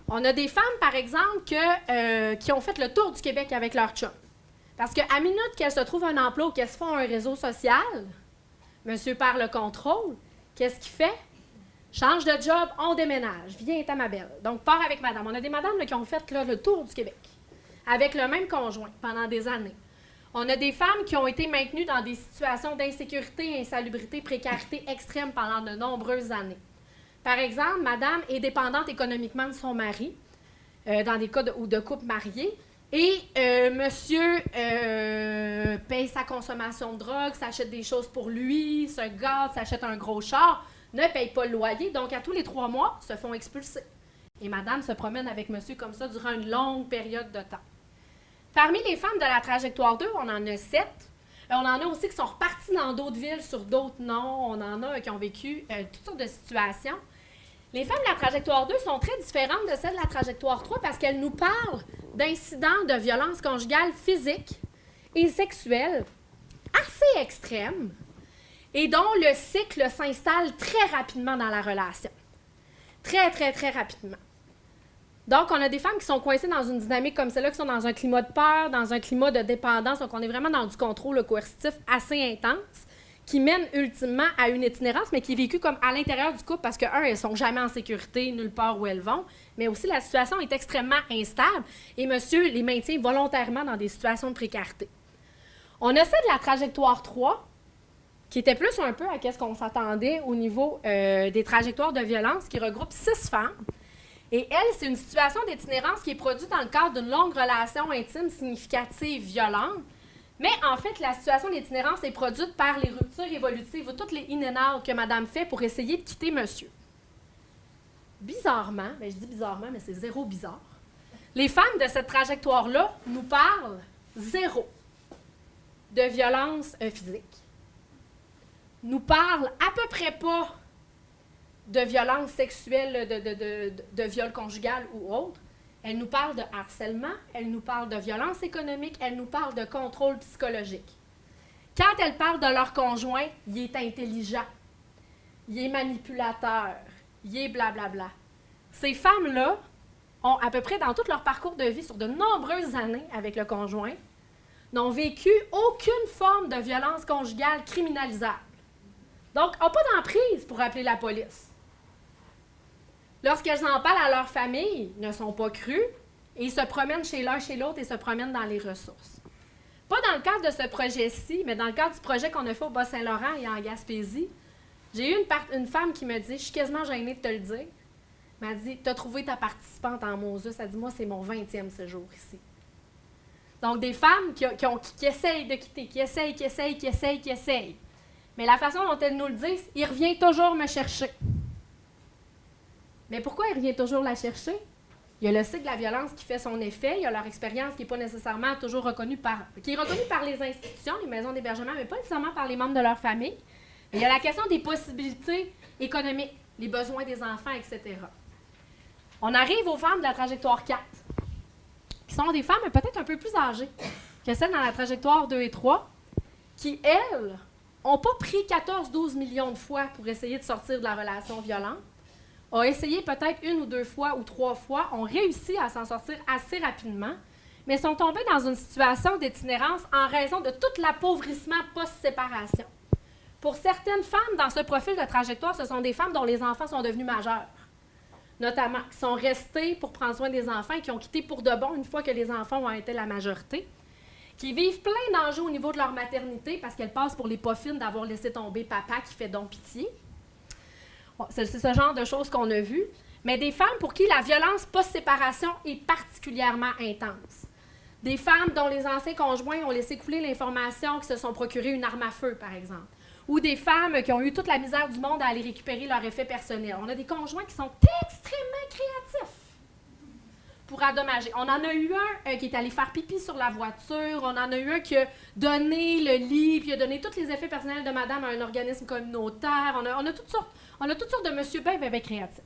On a des femmes, par exemple, qui ont fait le tour du Québec avec leur chum. Parce qu'à minute qu'elles se trouvent un emploi ou qu'elles se font un réseau social, monsieur perd le contrôle, qu'est-ce qu'il fait? Change de job, on déménage, viens à ma belle. Donc, part avec madame. On a des madames là, qui ont fait le tour du Québec avec le même conjoint pendant des années. On a des femmes qui ont été maintenues dans des situations d'insécurité, insalubrité, précarité extrême pendant de nombreuses années. Par exemple, madame est dépendante économiquement de son mari, dans des cas de couple marié, et monsieur paye sa consommation de drogue, s'achète des choses pour lui, se gâte, s'achète un gros char, ne paye pas le loyer, donc à tous les 3 mois, se font expulser. Et madame se promène avec monsieur comme ça durant une longue période de temps. Parmi les femmes de la trajectoire 2, on en a 7. On en a aussi qui sont reparties dans d'autres villes sur d'autres noms. On en a qui ont vécu toutes sortes de situations. Les femmes de la trajectoire 2 sont très différentes de celles de la trajectoire 3 parce qu'elles nous parlent d'incidents de violence conjugale physique et sexuelle assez extrêmes et dont le cycle s'installe très rapidement dans la relation. Très, très, très rapidement. Donc, on a des femmes qui sont coincées dans une dynamique comme celle-là, qui sont dans un climat de peur, dans un climat de dépendance. Donc, on est vraiment dans du contrôle coercitif assez intense qui mène ultimement à une itinérance, mais qui est vécue comme à l'intérieur du couple parce que, elles ne sont jamais en sécurité nulle part où elles vont, mais aussi la situation est extrêmement instable et monsieur les maintient volontairement dans des situations de précarité. On a celle de la trajectoire 3, qui était plus un peu à ce qu'on s'attendait au niveau des trajectoires de violence, qui regroupe 6 femmes. Et elle, c'est une situation d'itinérance qui est produite dans le cadre d'une longue relation intime significative violente. Mais en fait, la situation d'itinérance est produite par les ruptures évolutives ou toutes les in and out que madame fait pour essayer de quitter monsieur. Bizarrement, je dis bizarrement, mais c'est zéro bizarre, les femmes de cette trajectoire-là nous parlent zéro de violence physique. Nous parlent à peu près pas de violence sexuelle, de viol conjugal ou autre. Elle nous parle de harcèlement, elle nous parle de violence économique, elle nous parle de contrôle psychologique. Quand elles parlent de leur conjoint, il est intelligent, il est manipulateur, il est blablabla. Ces femmes-là ont à peu près dans tout leur parcours de vie, sur de nombreuses années avec le conjoint, n'ont vécu aucune forme de violence conjugale criminalisable. Donc, n'ont pas d'emprise pour appeler la police. Lorsqu'elles en parlent à leur famille, ne sont pas crues et se promènent chez l'un, chez l'autre et se promènent dans les ressources. Pas dans le cadre de ce projet-ci, mais dans le cadre du projet qu'on a fait au Bas-Saint-Laurent et en Gaspésie, j'ai eu une femme qui me dit « Je suis quasiment gênée de te le dire, Elle m'a dit, « T'as trouvé ta participante en Moses. » Elle dit, « Moi, c'est mon 20e séjour ici. » Donc, des femmes qui essayent de quitter, qui essayent. Mais la façon dont elles nous le disent, il revient toujours me chercher. Mais pourquoi il revient toujours la chercher? Il y a le cycle de la violence qui fait son effet, il y a leur expérience qui n'est pas nécessairement toujours reconnue qui est reconnue par les institutions, les maisons d'hébergement, mais pas nécessairement par les membres de leur famille. Mais il y a la question des possibilités économiques, les besoins des enfants, etc. On arrive aux femmes de la trajectoire 4, qui sont des femmes peut-être un peu plus âgées que celles dans la trajectoire 2 et 3, qui, elles, n'ont pas pris 14-12 millions de fois pour essayer de sortir de la relation violente, ont essayé peut-être 1 ou 2 fois ou 3 fois, ont réussi à s'en sortir assez rapidement, mais sont tombées dans une situation d'itinérance en raison de tout l'appauvrissement post-séparation. Pour certaines femmes, dans ce profil de trajectoire, ce sont des femmes dont les enfants sont devenus majeurs, notamment, qui sont restées pour prendre soin des enfants et qui ont quitté pour de bon une fois que les enfants ont été la majorité, qui vivent plein d'enjeux au niveau de leur maternité parce qu'elles passent pour les pas fines d'avoir laissé tomber papa qui fait donc pitié. Bon, c'est ce genre de choses qu'on a vues, mais des femmes pour qui la violence post-séparation est particulièrement intense. Des femmes dont les anciens conjoints ont laissé couler l'information, qui se sont procuré une arme à feu, par exemple. Ou des femmes qui ont eu toute la misère du monde à aller récupérer leur effet personnel. On a des conjoints qui sont extrêmement créatifs pour endommager. On en a eu un qui est allé faire pipi sur la voiture. On en a eu un qui a donné le lit, puis a donné tous les effets personnels de madame à un organisme communautaire. On a toutes sortes de monsieur bien créatifs.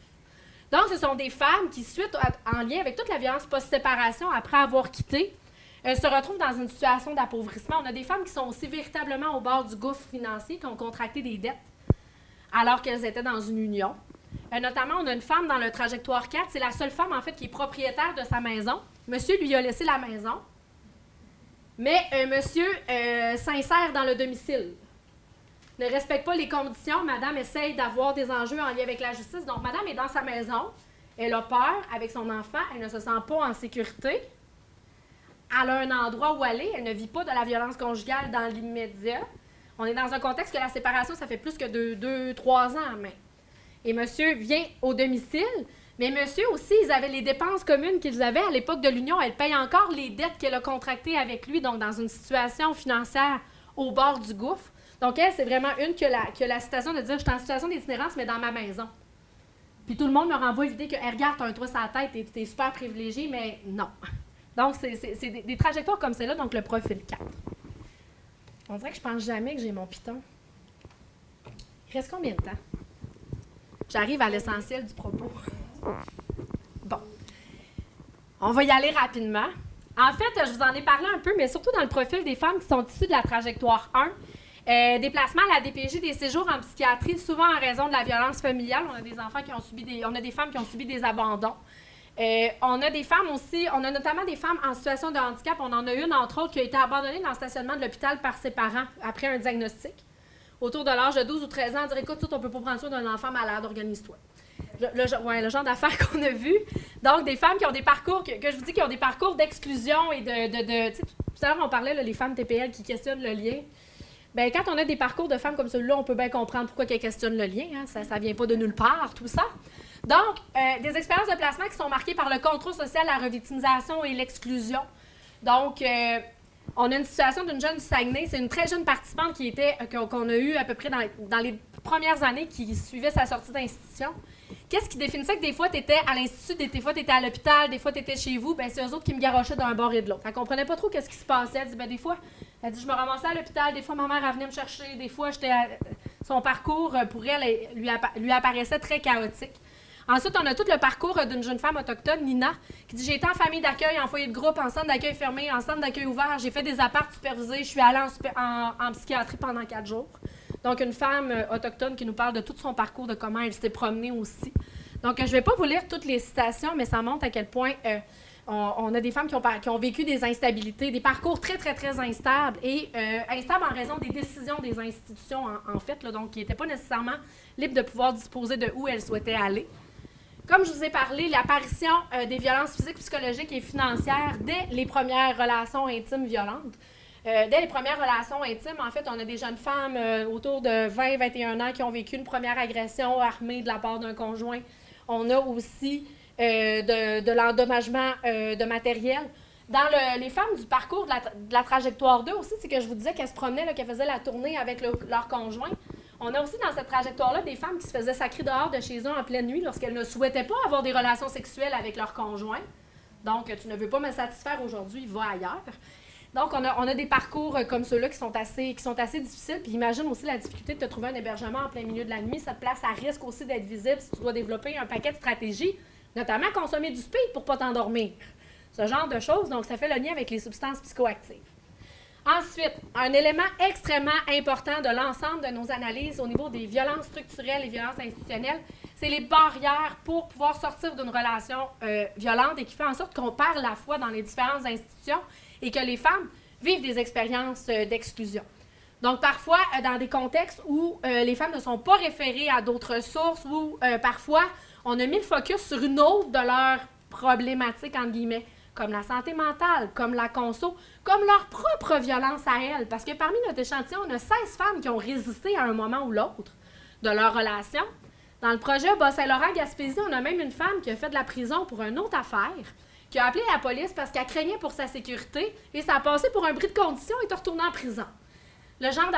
Donc, ce sont des femmes qui, en lien avec toute la violence post-séparation, après avoir quitté, se retrouvent dans une situation d'appauvrissement. On a des femmes qui sont aussi véritablement au bord du gouffre financier, qui ont contracté des dettes alors qu'elles étaient dans une union. Notamment, on a une femme dans le trajectoire 4, c'est la seule femme, en fait, qui est propriétaire de sa maison. Monsieur lui a laissé la maison, mais monsieur s'insère dans le domicile. Ne respecte pas les conditions. Madame essaye d'avoir des enjeux en lien avec la justice. Donc, madame est dans sa maison. Elle a peur avec son enfant. Elle ne se sent pas en sécurité. Elle a un endroit où aller. Elle ne vit pas de la violence conjugale dans l'immédiat. On est dans un contexte que la séparation, ça fait plus que 2-3 ans. Mais. Et monsieur vient au domicile. Mais monsieur aussi, ils avaient les dépenses communes qu'ils avaient à l'époque de l'union. Elle paye encore les dettes qu'elle a contractées avec lui. Donc, dans une situation financière au bord du gouffre. Donc, elle, c'est vraiment une qui a la citation de dire « Je suis en situation d'itinérance, mais dans ma maison. » Puis tout le monde me renvoie l'idée que hey, « Regarde, tu as un toit sur la tête, t'es super privilégié, mais non. » Donc, c'est des trajectoires comme celle-là, donc le profil 4. On dirait que je pense jamais que j'ai mon piton. Il reste combien de temps? J'arrive à l'essentiel du propos. Bon. On va y aller rapidement. En fait, je vous en ai parlé un peu, mais surtout dans le profil des femmes qui sont issues de la trajectoire 1. Déplacement à la DPJ, des séjours en psychiatrie, souvent en raison de la violence familiale. On a des enfants qui ont subi on a des femmes qui ont subi des abandons. On a des femmes aussi, on a notamment des femmes en situation de handicap. On en a une, entre autres, qui a été abandonnée dans le stationnement de l'hôpital par ses parents après un diagnostic. Autour de l'âge de 12 ou 13 ans, on dirait, écoute, on ne peut pas prendre soin d'un enfant malade, organise-toi. Le genre d'affaires qu'on a vu. Donc, des femmes qui ont des parcours, que je vous dis, qui ont des parcours d'exclusion et de tout à l'heure, on parlait, là, les femmes TPL qui questionnent le lien. Bien, quand on a des parcours de femmes comme celui-là, on peut bien comprendre pourquoi elles questionnent le lien. Hein? Ça ne vient pas de nulle part, tout ça. Donc, des expériences de placement qui sont marquées par le contrôle social, la revictimisation et l'exclusion. Donc, on a une situation d'une jeune du Saguenay. C'est une très jeune participante qu'on a eue à peu près dans les premières années qui suivait sa sortie d'institution. Qu'est-ce qui définissait que des fois, tu étais à l'institut, des fois, tu étais à l'hôpital, des fois, tu étais chez vous? Bien, c'est eux autres qui me garochaient d'un bord et de l'autre. Elle ne comprenait pas trop qu'est-ce qui se passait. Elle dit, bien, des fois, je me ramassais à l'hôpital, des fois, ma mère, elle venait me chercher, des fois, son parcours, pour elle, lui apparaissait très chaotique. Ensuite, on a tout le parcours d'une jeune femme autochtone, Nina, qui dit « J'ai été en famille d'accueil, en foyer de groupe, en centre d'accueil fermé, en centre d'accueil ouvert. J'ai fait des apparts supervisés. Je suis allée en psychiatrie pendant 4 jours. » Donc, une femme autochtone qui nous parle de tout son parcours, de comment elle s'est promenée aussi. Donc, je ne vais pas vous lire toutes les citations, mais ça montre à quel point on a des femmes qui ont vécu des instabilités, des parcours très, très, très instables et instables en raison des décisions des institutions, en fait, là, donc qui n'étaient pas nécessairement libres de pouvoir disposer de où elles souhaitaient aller. Comme je vous ai parlé, l'apparition des violences physiques, psychologiques et financières dès les premières relations intimes violentes. Dès les premières relations intimes, en fait, on a des jeunes femmes autour de 20-21 ans qui ont vécu une première agression armée de la part d'un conjoint. On a aussi de l'endommagement de matériel. Dans les femmes du parcours de la trajectoire 2 aussi, c'est que je vous disais qu'elles se promenaient, là, qu'elles faisaient la tournée avec leur conjoint. On a aussi dans cette trajectoire-là des femmes qui se faisaient sacrer dehors de chez eux en pleine nuit lorsqu'elles ne souhaitaient pas avoir des relations sexuelles avec leur conjoint. Donc, tu ne veux pas me satisfaire aujourd'hui, va ailleurs. Donc, on a des parcours comme ceux-là qui sont assez difficiles. Puis imagine aussi la difficulté de te trouver un hébergement en plein milieu de la nuit. Ça te place à risque aussi d'être visible si tu dois développer un paquet de stratégies, notamment consommer du speed pour ne pas t'endormir. Ce genre de choses. Donc, ça fait le lien avec les substances psychoactives. Ensuite, un élément extrêmement important de l'ensemble de nos analyses au niveau des violences structurelles et violences institutionnelles, c'est les barrières pour pouvoir sortir d'une relation violente et qui fait en sorte qu'on perd la foi dans les différentes institutions et que les femmes vivent des expériences d'exclusion. Donc, parfois, dans des contextes où les femmes ne sont pas référées à d'autres sources ou parfois, on a mis le focus sur une autre de leurs problématiques, entre guillemets, comme la santé mentale, comme la conso, comme leur propre violence à elles. Parce que parmi notre échantillon, on a 16 femmes qui ont résisté à un moment ou l'autre de leur relation. Dans le projet Bas-Saint-Laurent-Gaspésie, on a même une femme qui a fait de la prison pour une autre affaire, qui a appelé la police parce qu'elle craignait pour sa sécurité et ça a passé pour un bris de condition et est retournée en prison. Le genre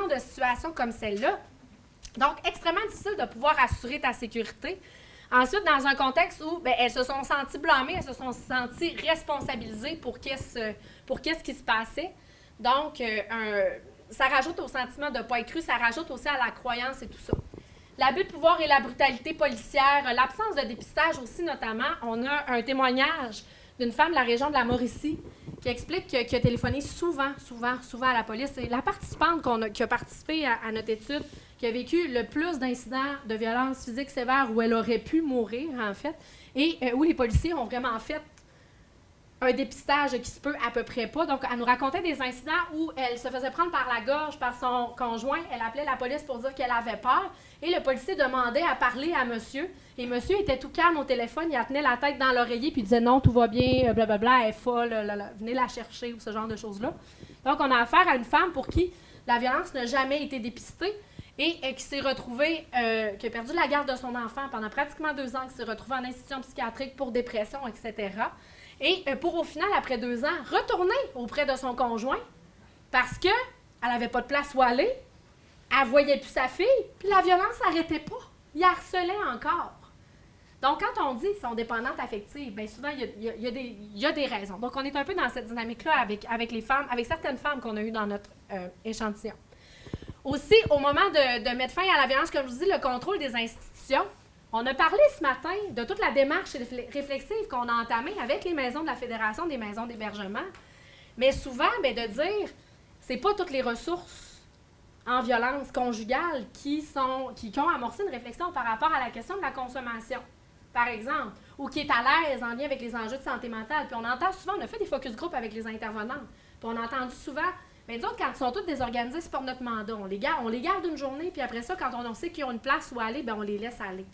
de situation comme celle-là. Donc, extrêmement difficile de pouvoir assurer ta sécurité. Ensuite, dans un contexte où elles se sont senties blâmées, elles se sont senties responsabilisées pour qu'est-ce qui se passait. Donc, ça rajoute au sentiment de ne pas être cru, ça rajoute aussi à la croyance et tout ça. L'abus de pouvoir et la brutalité policière, l'absence de dépistage aussi notamment. On a un témoignage d'une femme de la région de la Mauricie qui explique qu'il a téléphoné souvent à la police. C'est la participante qui a participé à notre étude qui a vécu le plus d'incidents de violence physique sévère où elle aurait pu mourir, en fait, et où les policiers ont vraiment fait un dépistage qui se peut à peu près pas. Donc, elle nous racontait des incidents où elle se faisait prendre par la gorge par son conjoint. Elle appelait la police pour dire qu'elle avait peur. Et le policier demandait à parler à monsieur. Et monsieur était tout calme au téléphone. Il tenait la tête dans l'oreiller puis il disait « Non, tout va bien, blablabla, elle est folle, venez la chercher » ou ce genre de choses-là. Donc, on a affaire à une femme pour qui la violence n'a jamais été dépistée et qui s'est retrouvée, qui a perdu la garde de son enfant pendant pratiquement 2 ans, qui s'est retrouvée en institution psychiatrique pour dépression, etc. Et pour, au final, après 2 ans, retourner auprès de son conjoint parce qu'elle n'avait pas de place où aller, elle ne voyait plus sa fille, puis la violence n'arrêtait pas. Il harcelait encore. Donc, quand on dit qu'ils sont dépendantes affectives, bien souvent, il y a des raisons. Donc, on est un peu dans cette dynamique-là avec les femmes, avec certaines femmes qu'on a eues dans notre échantillon. Aussi, au moment de mettre fin à la violence, comme je vous dis, le contrôle des institutions, on a parlé ce matin de toute la démarche réflexive qu'on a entamée avec les maisons de la Fédération des maisons d'hébergement. Mais souvent, bien, de dire, c'est pas toutes les ressources en violence conjugale qui ont amorcé une réflexion par rapport à la question de la consommation, par exemple, ou qui est à l'aise en lien avec les enjeux de santé mentale. Puis on entend souvent, on a fait des focus group avec les intervenantes, puis on a entendu souvent, bien, nous autres, quand ils sont tous désorganisés, c'est pour notre mandat. On les garde une journée, puis après ça, quand on sait qu'ils ont une place où aller, bien, on les laisse aller.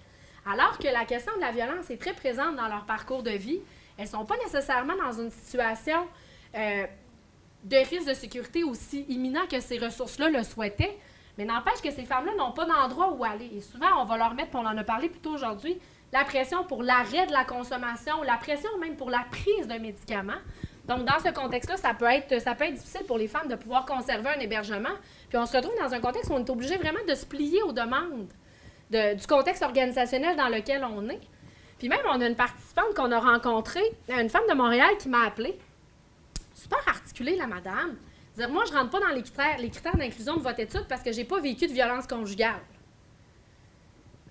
Alors que la question de la violence est très présente dans leur parcours de vie. Elles ne sont pas nécessairement dans une situation de risque de sécurité aussi imminent que ces ressources-là le souhaitaient, mais n'empêche que ces femmes-là n'ont pas d'endroit où aller. Et souvent, on va leur mettre, puis on en a parlé plus tôt aujourd'hui, la pression pour l'arrêt de la consommation, la pression même pour la prise d'un médicament. Donc, dans ce contexte-là, ça peut être difficile pour les femmes de pouvoir conserver un hébergement. Puis on se retrouve dans un contexte où on est obligé vraiment de se plier aux demandes du contexte organisationnel dans lequel on est. Puis même, on a une participante qu'on a rencontrée, une femme de Montréal qui m'a appelée. Super articulée, la madame. Dire, moi, je ne rentre pas dans les critères d'inclusion de votre étude parce que je n'ai pas vécu de violence conjugale.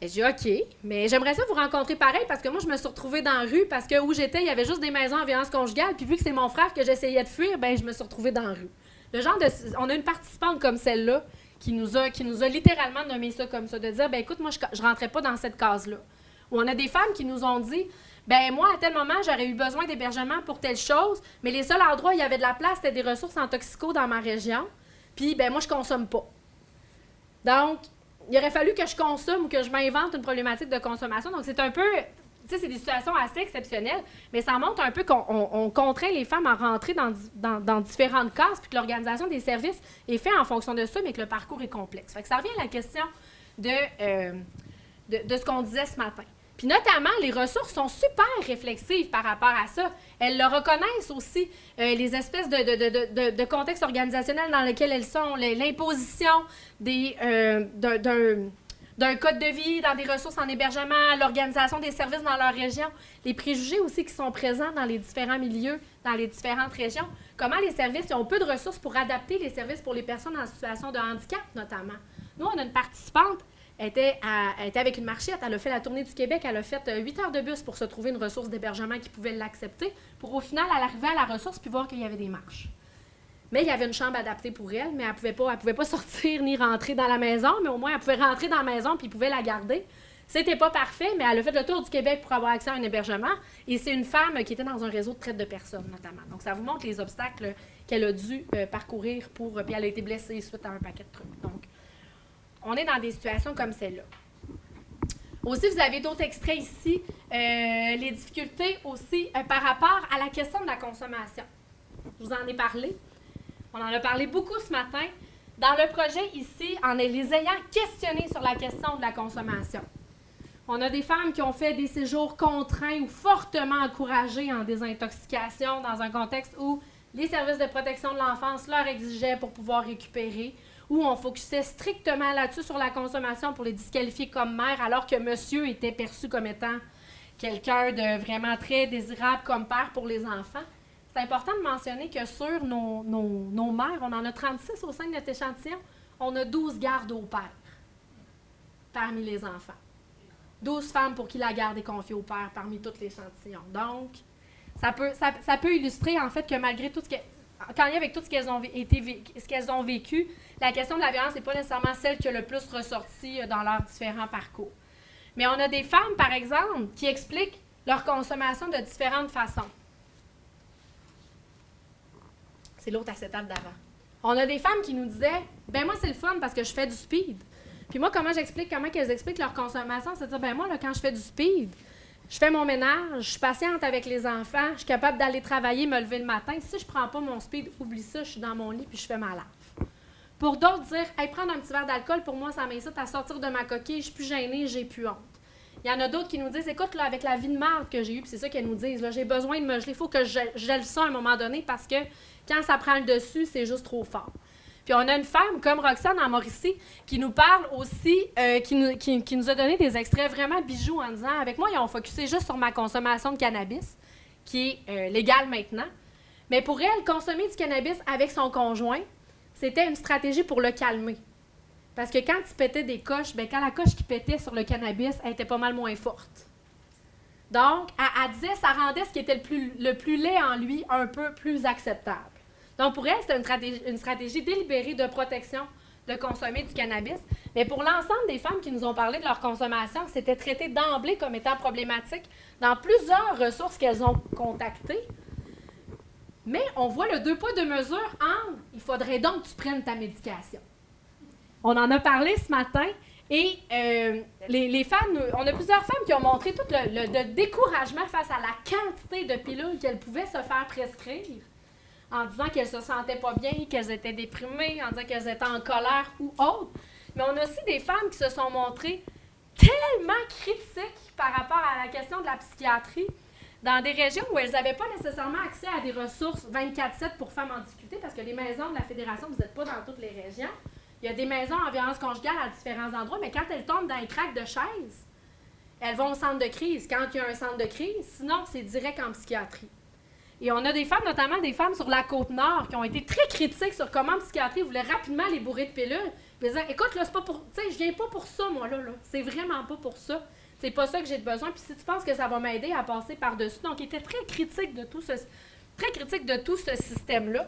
Et j'ai dit, OK, mais j'aimerais ça vous rencontrer pareil parce que moi, je me suis retrouvée dans la rue parce que où j'étais, il y avait juste des maisons en violence conjugale. Puis vu que c'est mon frère que j'essayais de fuir, bien, je me suis retrouvée dans la rue. On a une participante comme celle-là qui nous a littéralement nommé ça comme ça, de dire, bien, écoute, moi, je ne rentrais pas dans cette case-là. Ou on a des femmes qui nous ont dit, bien, moi, à tel moment, j'aurais eu besoin d'hébergement pour telle chose, mais les seuls endroits où il y avait de la place, c'était des ressources en toxico dans ma région, puis, bien, moi, je ne consomme pas. Donc, il aurait fallu que je consomme ou que je m'invente une problématique de consommation. Donc, c'est un peu, tu sais, c'est des situations assez exceptionnelles, mais ça montre un peu qu'on contraint les femmes à rentrer dans différentes cases, puis que l'organisation des services est faite en fonction de ça, mais que le parcours est complexe. Fait que ça revient à la question de ce qu'on disait ce matin. Puis notamment, les ressources sont super réflexives par rapport à ça. Elles le reconnaissent aussi, les espèces de contextes organisationnels dans lesquels elles sont, l'imposition d'un code de vie, dans des ressources en hébergement, l'organisation des services dans leur région, les préjugés aussi qui sont présents dans les différents milieux, dans les différentes régions. Comment les services ont peu de ressources pour adapter les services pour les personnes en situation de handicap, notamment. Nous, on a une participante, elle était avec une marchette, elle a fait la tournée du Québec, elle a fait 8 heures de bus pour se trouver une ressource d'hébergement qui pouvait l'accepter, pour au final, elle arriver à la ressource puis voir qu'il y avait des marches. Mais il y avait une chambre adaptée pour elle, mais elle pouvait pas sortir ni rentrer dans la maison, mais au moins elle pouvait rentrer dans la maison puis pouvait la garder. C'était pas parfait, mais elle a fait le tour du Québec pour avoir accès à un hébergement. Et c'est une femme qui était dans un réseau de traite de personnes, notamment. Donc, ça vous montre les obstacles qu'elle a dû parcourir puis elle a été blessée suite à un paquet de trucs. Donc, on est dans des situations comme celle-là. Aussi, vous avez d'autres extraits ici, les difficultés aussi par rapport à la question de la consommation. Je vous en ai parlé. On en a parlé beaucoup ce matin. Dans le projet ici, en les ayant questionnés sur la question de la consommation. On a des femmes qui ont fait des séjours contraints ou fortement encouragés en désintoxication dans un contexte où les services de protection de l'enfance leur exigeaient pour pouvoir récupérer, où on focusait strictement là-dessus sur la consommation pour les disqualifier comme mère, alors que monsieur était perçu comme étant quelqu'un de vraiment très désirable comme père pour les enfants. C'est important de mentionner que sur nos mères, on en a 36 au sein de notre échantillon, on a 12 gardes au père parmi les enfants. 12 femmes pour qui la garde est confiée au père parmi tout l'échantillon. Donc, ça peut illustrer en fait que malgré tout qu'en lien avec tout ce qu'elles ont vécu, la question de la violence n'est pas nécessairement celle qui a le plus ressorti dans leurs différents parcours. Mais on a des femmes, par exemple, qui expliquent leur consommation de différentes façons. C'est l'autre acétate d'avant. On a des femmes qui nous disaient « ben moi, c'est le fun parce que je fais du speed. » Puis moi, comment qu'elles expliquent leur consommation? C'est de dire « ben moi, là, quand je fais du speed, je fais mon ménage, je suis patiente avec les enfants, je suis capable d'aller travailler, me lever le matin. Si je prends pas mon speed, oublie ça, je suis dans mon lit puis je fais ma lave. » Pour d'autres, dire « hey, prendre un petit verre d'alcool, pour moi, ça m'incite à sortir de ma coquille, je suis plus gênée, j'ai plus honte. » Il y en a d'autres qui nous disent « écoute, là, avec la vie de marde que j'ai eue, puis c'est ça qu'elles nous disent, là, j'ai besoin de me geler, il faut que je gèle ça à un moment donné parce que quand ça prend le dessus, c'est juste trop fort. » Puis on a une femme comme Roxane en Mauricie qui nous parle aussi, qui nous a donné des extraits vraiment bijoux en disant « avec moi, ils ont focusé juste sur ma consommation de cannabis, qui est légale maintenant. Mais pour elle, consommer du cannabis avec son conjoint, c'était une stratégie pour le calmer. Parce que quand il pétait des coches, bien, quand la coche qui pétait sur le cannabis, elle était pas mal moins forte. Donc, elle disait ça rendait ce qui était le plus laid en lui un peu plus acceptable. Donc, pour elle, c'était une stratégie délibérée de protection de consommer du cannabis. Mais pour l'ensemble des femmes qui nous ont parlé de leur consommation, c'était traité d'emblée comme étant problématique dans plusieurs ressources qu'elles ont contactées. Mais on voit le deux poids, deux mesures en « il faudrait donc que tu prennes ta médication ». On en a parlé ce matin et les femmes, on a plusieurs femmes qui ont montré tout le découragement face à la quantité de pilules qu'elles pouvaient se faire prescrire en disant qu'elles se sentaient pas bien, qu'elles étaient déprimées, en disant qu'elles étaient en colère ou autre. Mais on a aussi des femmes qui se sont montrées tellement critiques par rapport à la question de la psychiatrie dans des régions où elles n'avaient pas nécessairement accès à des ressources 24/7 pour femmes en difficulté, parce que les maisons de la Fédération, vous n'êtes pas dans toutes les régions. Il y a des maisons en violence conjugale à différents endroits, mais quand elles tombent dans les craques de chaises, elles vont au centre de crise quand il y a un centre de crise. Sinon, c'est direct en psychiatrie. Et on a des femmes, notamment des femmes sur la Côte-Nord, qui ont été très critiques sur comment la psychiatrie voulait rapidement les bourrer de pilules. Puis dire, écoute, là, c'est pas pour. Tu sais, je viens pas pour ça, moi, là. C'est vraiment pas pour ça. C'est pas ça que j'ai besoin. Puis si tu penses que ça va m'aider à passer par-dessus. Donc, ils étaient très critiques de tout ce système-là.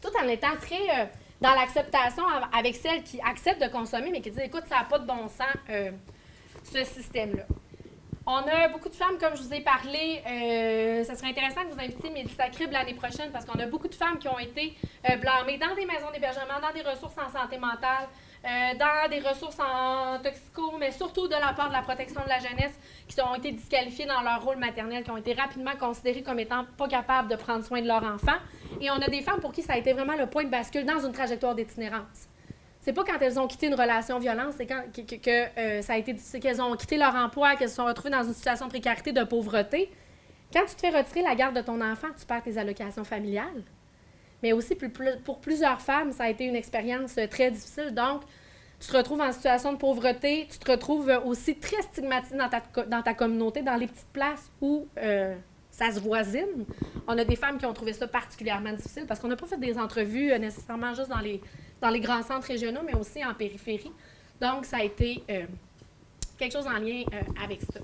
Tout en étant très dans l'acceptation avec celles qui acceptent de consommer, mais qui disent, écoute, ça n'a pas de bon sens, ce système-là. On a beaucoup de femmes, comme je vous ai parlé, ça serait intéressant que vous invitiez Mélissa Crible l'année prochaine parce qu'on a beaucoup de femmes qui ont été blâmées dans des maisons d'hébergement, dans des ressources en santé mentale, dans des ressources en toxico, mais surtout de la part de la protection de la jeunesse qui ont été disqualifiées dans leur rôle maternel, qui ont été rapidement considérées comme étant pas capables de prendre soin de leur enfant. Et on a des femmes pour qui ça a été vraiment le point de bascule dans une trajectoire d'itinérance. C'est pas quand elles ont quitté une relation violente, c'est quand ça a été, c'est qu'elles ont quitté leur emploi, qu'elles se sont retrouvées dans une situation de précarité, de pauvreté. Quand tu te fais retirer la garde de ton enfant, tu perds tes allocations familiales. Mais aussi, pour plusieurs femmes, ça a été une expérience très difficile. Donc, tu te retrouves en situation de pauvreté, tu te retrouves aussi très stigmatisé dans ta communauté, dans les petites places où ça se voisine. On a des femmes qui ont trouvé ça particulièrement difficile parce qu'on n'a pas fait des entrevues nécessairement juste dans les grands centres régionaux, mais aussi en périphérie. Donc, ça a été quelque chose en lien avec ça.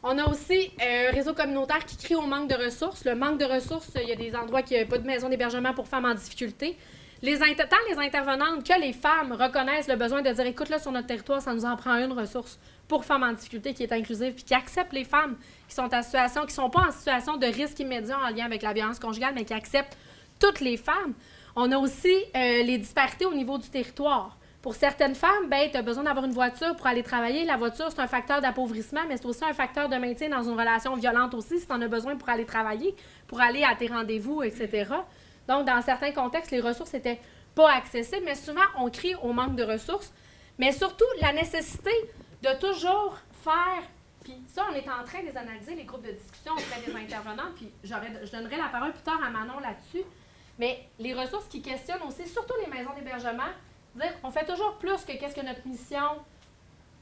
On a aussi un réseau communautaire qui crie au manque de ressources. Le manque de ressources, il y a des endroits qui n'ont pas de maison d'hébergement pour femmes en difficulté. Tant les intervenantes que les femmes reconnaissent le besoin de dire « Écoute, là, sur notre territoire, ça nous en prend une ressource pour femmes en difficulté qui est inclusive, puis qui accepte les femmes qui sont en situation, qui ne sont pas en situation de risque immédiat en lien avec la violence conjugale, mais qui acceptent toutes les femmes. » On a aussi les disparités au niveau du territoire. Pour certaines femmes, tu as besoin d'avoir une voiture pour aller travailler. La voiture, c'est un facteur d'appauvrissement, mais c'est aussi un facteur de maintien dans une relation violente aussi, si tu en as besoin pour aller travailler, pour aller à tes rendez-vous, etc. Donc, dans certains contextes, les ressources n'étaient pas accessibles, mais souvent, on crie au manque de ressources, mais surtout la nécessité de toujours faire, puis ça, on est en train de les analyser, les groupes de discussion auprès des intervenants, puis je donnerai la parole plus tard à Manon là-dessus, mais les ressources qui questionnent aussi, surtout les maisons d'hébergement, dire on fait toujours plus que qu'est-ce que notre mission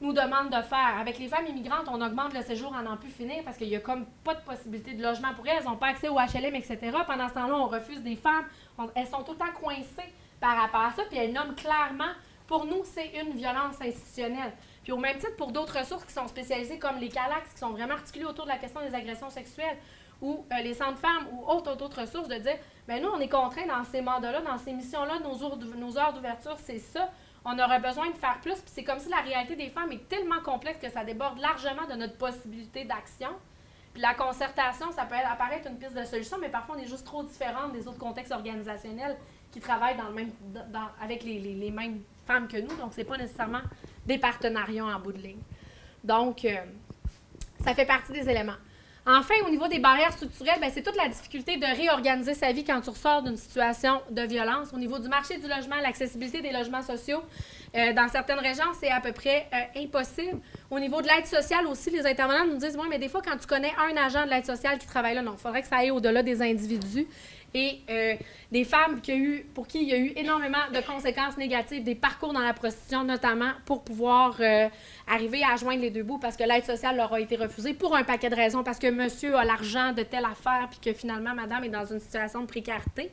nous demande de faire. Avec les femmes immigrantes, on augmente le séjour à n'en plus finir parce qu'il n'y a comme pas de possibilité de logement pour elles, elles n'ont pas accès au HLM, etc. Pendant ce temps-là, on refuse des femmes, elles sont tout le temps coincées par rapport à ça, puis elles nomment clairement, pour nous, c'est une violence institutionnelle. Puis au même titre, pour d'autres ressources qui sont spécialisées, comme les CALAX, qui sont vraiment articulées autour de la question des agressions sexuelles, ou les centres femmes, ou d'autres ressources, de dire, bien nous, on est contraints dans ces mandats-là, dans ces missions-là, nos heures d'ouverture, c'est ça. On aurait besoin de faire plus, puis c'est comme si la réalité des femmes est tellement complexe que ça déborde largement de notre possibilité d'action. Puis la concertation, ça peut apparaître une piste de solution, mais parfois on est juste trop différente des autres contextes organisationnels qui travaillent avec les mêmes femmes que nous, donc c'est pas nécessairement des partenariats en bout de ligne. Donc, ça fait partie des éléments. Enfin, au niveau des barrières structurelles, c'est toute la difficulté de réorganiser sa vie quand tu ressors d'une situation de violence. Au niveau du marché du logement, l'accessibilité des logements sociaux, dans certaines régions, c'est à peu près impossible. Au niveau de l'aide sociale aussi, les intervenants nous disent « Oui, mais des fois, quand tu connais un agent de l'aide sociale qui travaille là, non, il faudrait que ça aille au-delà des individus. » Et des femmes pour qui il y a eu énormément de conséquences négatives, des parcours dans la prostitution notamment, pour pouvoir arriver à joindre les deux bouts parce que l'aide sociale leur a été refusée pour un paquet de raisons, parce que monsieur a l'argent de telle affaire puis que finalement madame est dans une situation de précarité.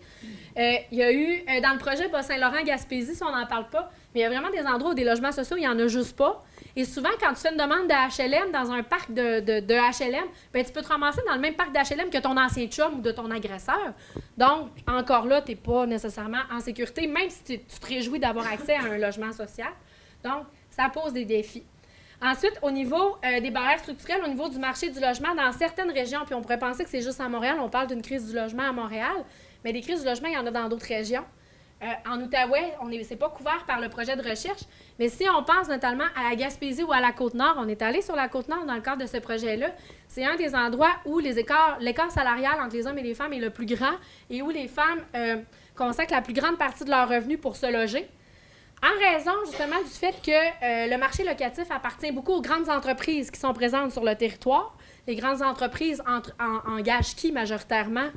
Il y a eu, dans le projet Bas-Saint-Laurent-Gaspésie, si on n'en parle pas, mais il y a vraiment des endroits où des logements sociaux, il n'y en a juste pas. Et souvent, quand tu fais une demande de HLM dans un parc de HLM, tu peux te ramasser dans le même parc d'HLM que ton ancien chum ou de ton agresseur. Donc, encore là, tu n'es pas nécessairement en sécurité, même si tu te réjouis d'avoir accès à un logement social. Donc, ça pose des défis. Ensuite, au niveau des barrières structurelles, au niveau du marché du logement, dans certaines régions, puis on pourrait penser que c'est juste à Montréal, on parle d'une crise du logement à Montréal, mais des crises du logement, il y en a dans d'autres régions. En Outaouais, c'est pas couvert par le projet de recherche, mais si on pense notamment à la Gaspésie ou à la Côte-Nord, on est allé sur la Côte-Nord dans le cadre de ce projet-là, c'est un des endroits où l'écart salarial entre les hommes et les femmes est le plus grand et où les femmes consacrent la plus grande partie de leurs revenus pour se loger, en raison justement du fait que le marché locatif appartient beaucoup aux grandes entreprises qui sont présentes sur le territoire. Les grandes entreprises engagent qui majoritairement?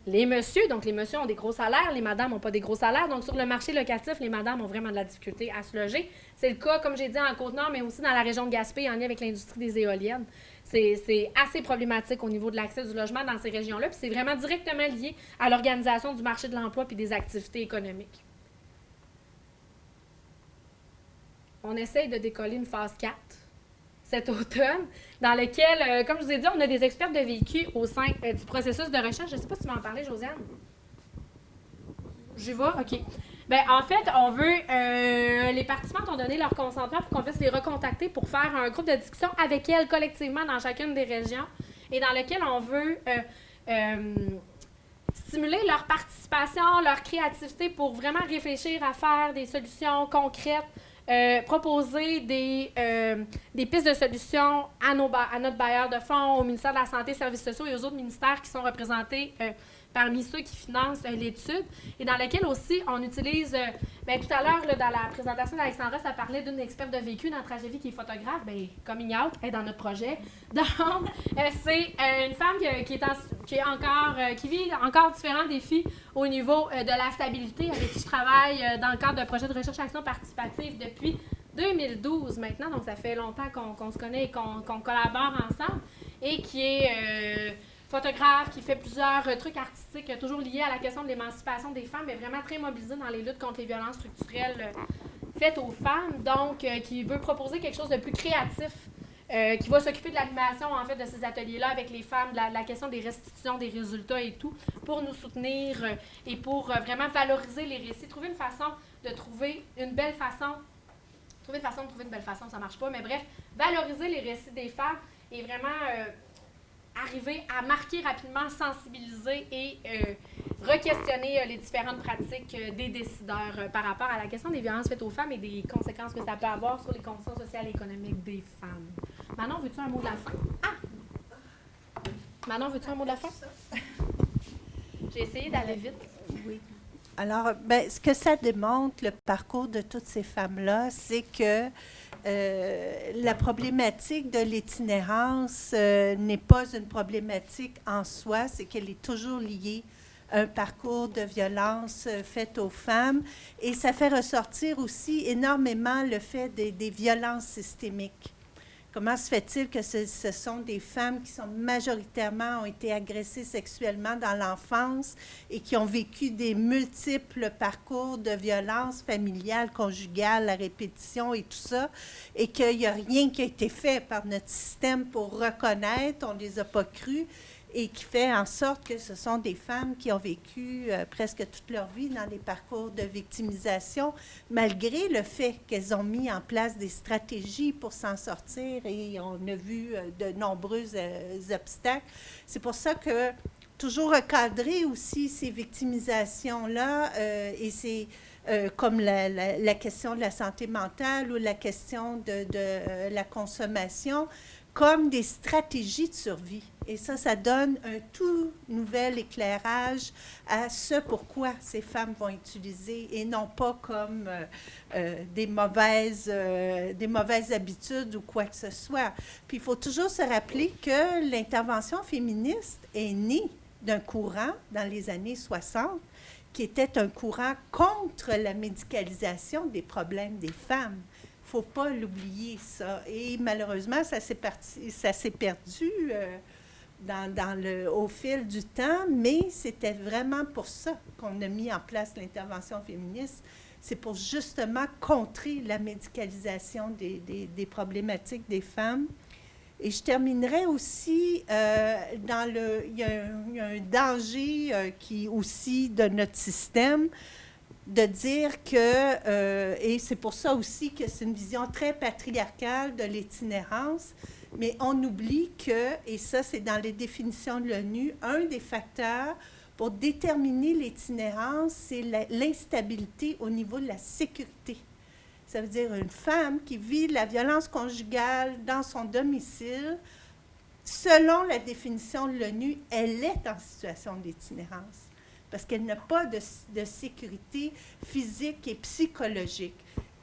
Les messieurs, donc les messieurs ont des gros salaires, les madames n'ont pas des gros salaires. Donc, sur le marché locatif, les madames ont vraiment de la difficulté à se loger. C'est le cas, comme j'ai dit, en Côte-Nord, mais aussi dans la région de Gaspé, en lien avec l'industrie des éoliennes. C'est assez problématique au niveau de l'accès du logement dans ces régions-là. Puis c'est vraiment directement lié à l'organisation du marché de l'emploi puis des activités économiques. On essaye de décoller une phase 4 cet automne, dans lequel, comme je vous ai dit, on a des experts de vécu au sein du processus de recherche. Je ne sais pas si tu m'en parlais, Josiane. J'y vais? OK. Bien, en fait, on veut... les participants ont donné leur consentement pour qu'on puisse les recontacter pour faire un groupe de discussion avec elles collectivement dans chacune des régions et dans lequel on veut stimuler leur participation, leur créativité pour vraiment réfléchir à faire des solutions concrètes proposer des pistes de solutions à notre bailleur de fonds, au ministère de la Santé et des Services sociaux et aux autres ministères qui sont représentés parmi ceux qui financent l'étude, et dans laquelle aussi on utilise, tout à l'heure, là, dans la présentation d'Alexandra, ça parlait d'une experte de vécu dans la tragédie qui est photographe, coming out, est dans notre projet. Donc, c'est une femme qui vit encore différents défis au niveau de la stabilité, avec qui je travaille dans le cadre d'un projet de recherche-action participative depuis 2012 maintenant, donc ça fait longtemps qu'on se connaît et qu'on collabore ensemble, et qui est photographe, qui fait plusieurs trucs artistiques toujours liés à la question de l'émancipation des femmes, mais vraiment très mobilisée dans les luttes contre les violences structurelles faites aux femmes, donc qui veut proposer quelque chose de plus créatif, qui va s'occuper de l'animation en fait de ces ateliers-là avec les femmes, de la question des restitutions, des résultats et tout, pour nous soutenir et pour vraiment valoriser les récits, trouver une façon de trouver une belle façon, ça marche pas, mais bref, valoriser les récits des femmes et vraiment arriver à marquer rapidement, sensibiliser et re-questionner les différentes pratiques des décideurs par rapport à la question des violences faites aux femmes et des conséquences que ça peut avoir sur les conditions sociales et économiques des femmes. Manon, veux-tu un mot de la fin? Manon, veux-tu un mot de la fin? J'ai essayé d'aller vite. Oui. Alors, ce que ça démontre, le parcours de toutes ces femmes-là, c'est que la problématique de l'itinérance n'est pas une problématique en soi, c'est qu'elle est toujours liée à un parcours de violence faite aux femmes. Et ça fait ressortir aussi énormément le fait des violences systémiques. Comment se fait-il que ce sont des femmes qui ont été agressées sexuellement dans l'enfance et qui ont vécu des multiples parcours de violence familiale, conjugale, à répétition et tout ça, et qu'il n'y a rien qui a été fait par notre système pour reconnaître, on ne les a pas crues, et qui fait en sorte que ce sont des femmes qui ont vécu presque toute leur vie dans des parcours de victimisation, malgré le fait qu'elles ont mis en place des stratégies pour s'en sortir, et on a vu de nombreux obstacles. C'est pour ça que toujours recadrer aussi ces victimisations-là, et c'est comme la question de la santé mentale ou la question de la consommation, comme des stratégies de survie. Et ça donne un tout nouvel éclairage à ce pourquoi ces femmes vont utiliser, et non pas comme des mauvaises habitudes ou quoi que ce soit. Puis il faut toujours se rappeler que l'intervention féministe est née d'un courant dans les années 60 qui était un courant contre la médicalisation des problèmes des femmes. Il ne faut pas l'oublier, ça. Et malheureusement, ça s'est perdu au fil du temps, mais c'était vraiment pour ça qu'on a mis en place l'intervention féministe. C'est pour justement contrer la médicalisation des problématiques des femmes. Et je terminerai aussi, il y a un danger qui aussi de notre système, de dire que, et c'est pour ça aussi que c'est une vision très patriarcale de l'itinérance, mais on oublie que, et ça c'est dans les définitions de l'ONU, un des facteurs pour déterminer l'itinérance, c'est l'instabilité au niveau de la sécurité. Ça veut dire une femme qui vit la violence conjugale dans son domicile, selon la définition de l'ONU, elle est en situation d'itinérance, parce qu'elle n'a pas de sécurité physique et psychologique.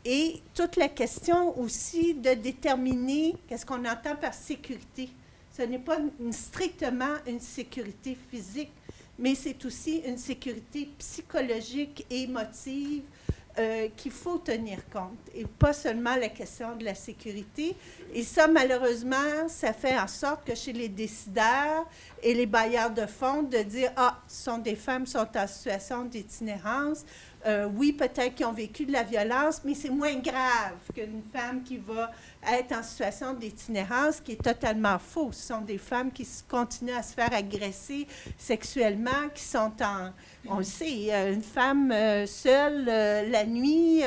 Et toute la question aussi de déterminer qu'est-ce qu'on entend par sécurité. Ce n'est pas strictement une sécurité physique, mais c'est aussi une sécurité psychologique et émotive qu'il faut tenir compte, et pas seulement la question de la sécurité. Et ça, malheureusement, ça fait en sorte que chez les décideurs et les bailleurs de fonds, de dire « Ah, ce sont des femmes qui sont en situation d'itinérance. Oui, peut-être qu'ils ont vécu de la violence, mais c'est moins grave qu'une femme qui va être en situation d'itinérance, qui est totalement faux. Ce sont des femmes qui continuent à se faire agresser sexuellement, qui sont on le sait, une femme seule la nuit,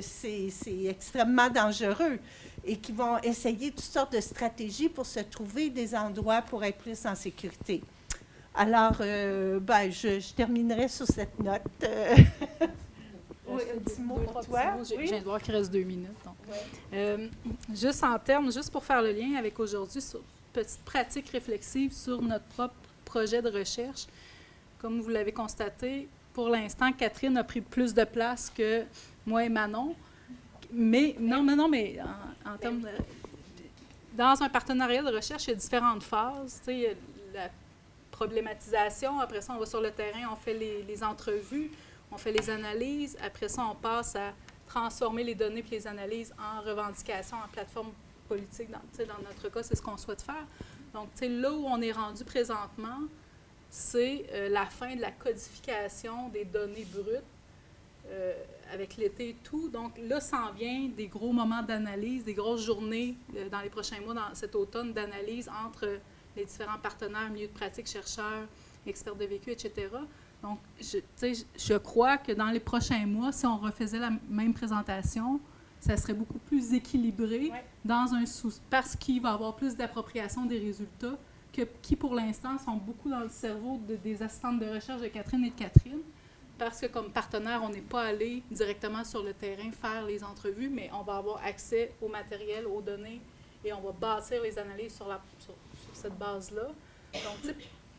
c'est extrêmement dangereux, et qui vont essayer toutes sortes de stratégies pour se trouver des endroits pour être plus en sécurité. Alors, je terminerai sur cette note. Oui. Oui, un petit mot deux, pour trois toi. petits mots. Je Oui. viens de voir qu'il reste 2 minutes. Donc. Juste en termes, juste pour faire le lien avec aujourd'hui, sur petite pratique réflexive sur notre propre projet de recherche. Comme vous l'avez constaté, pour l'instant, Catherine a pris plus de place que moi et Manon. Mais en termes de... Dans un partenariat de recherche, il y a différentes phases. Tu sais, il y a la problématisation. Après ça, on va sur le terrain, on fait les entrevues, on fait les analyses. Après ça, on passe à transformer les données et les analyses en revendications, en plateforme politique. Dans notre cas, c'est ce qu'on souhaite faire. Donc, là où on est rendu présentement, c'est la fin de la codification des données brutes avec l'été et tout. Donc, là, s'en vient des gros moments d'analyse, des grosses journées dans les prochains mois, dans cet automne, d'analyse entre les différents partenaires, milieux de pratique, chercheurs, experts de vécu, etc. Donc, je crois que dans les prochains mois, si on refaisait la même présentation, ça serait beaucoup plus équilibré parce qu'il va y avoir plus d'appropriation des résultats qui, pour l'instant, sont beaucoup dans le cerveau des assistantes de recherche de Catherine et de Catherine, parce que comme partenaire, on n'est pas allé directement sur le terrain faire les entrevues, mais on va avoir accès au matériel, aux données, et on va bâtir les analyses sur cette base-là. Donc,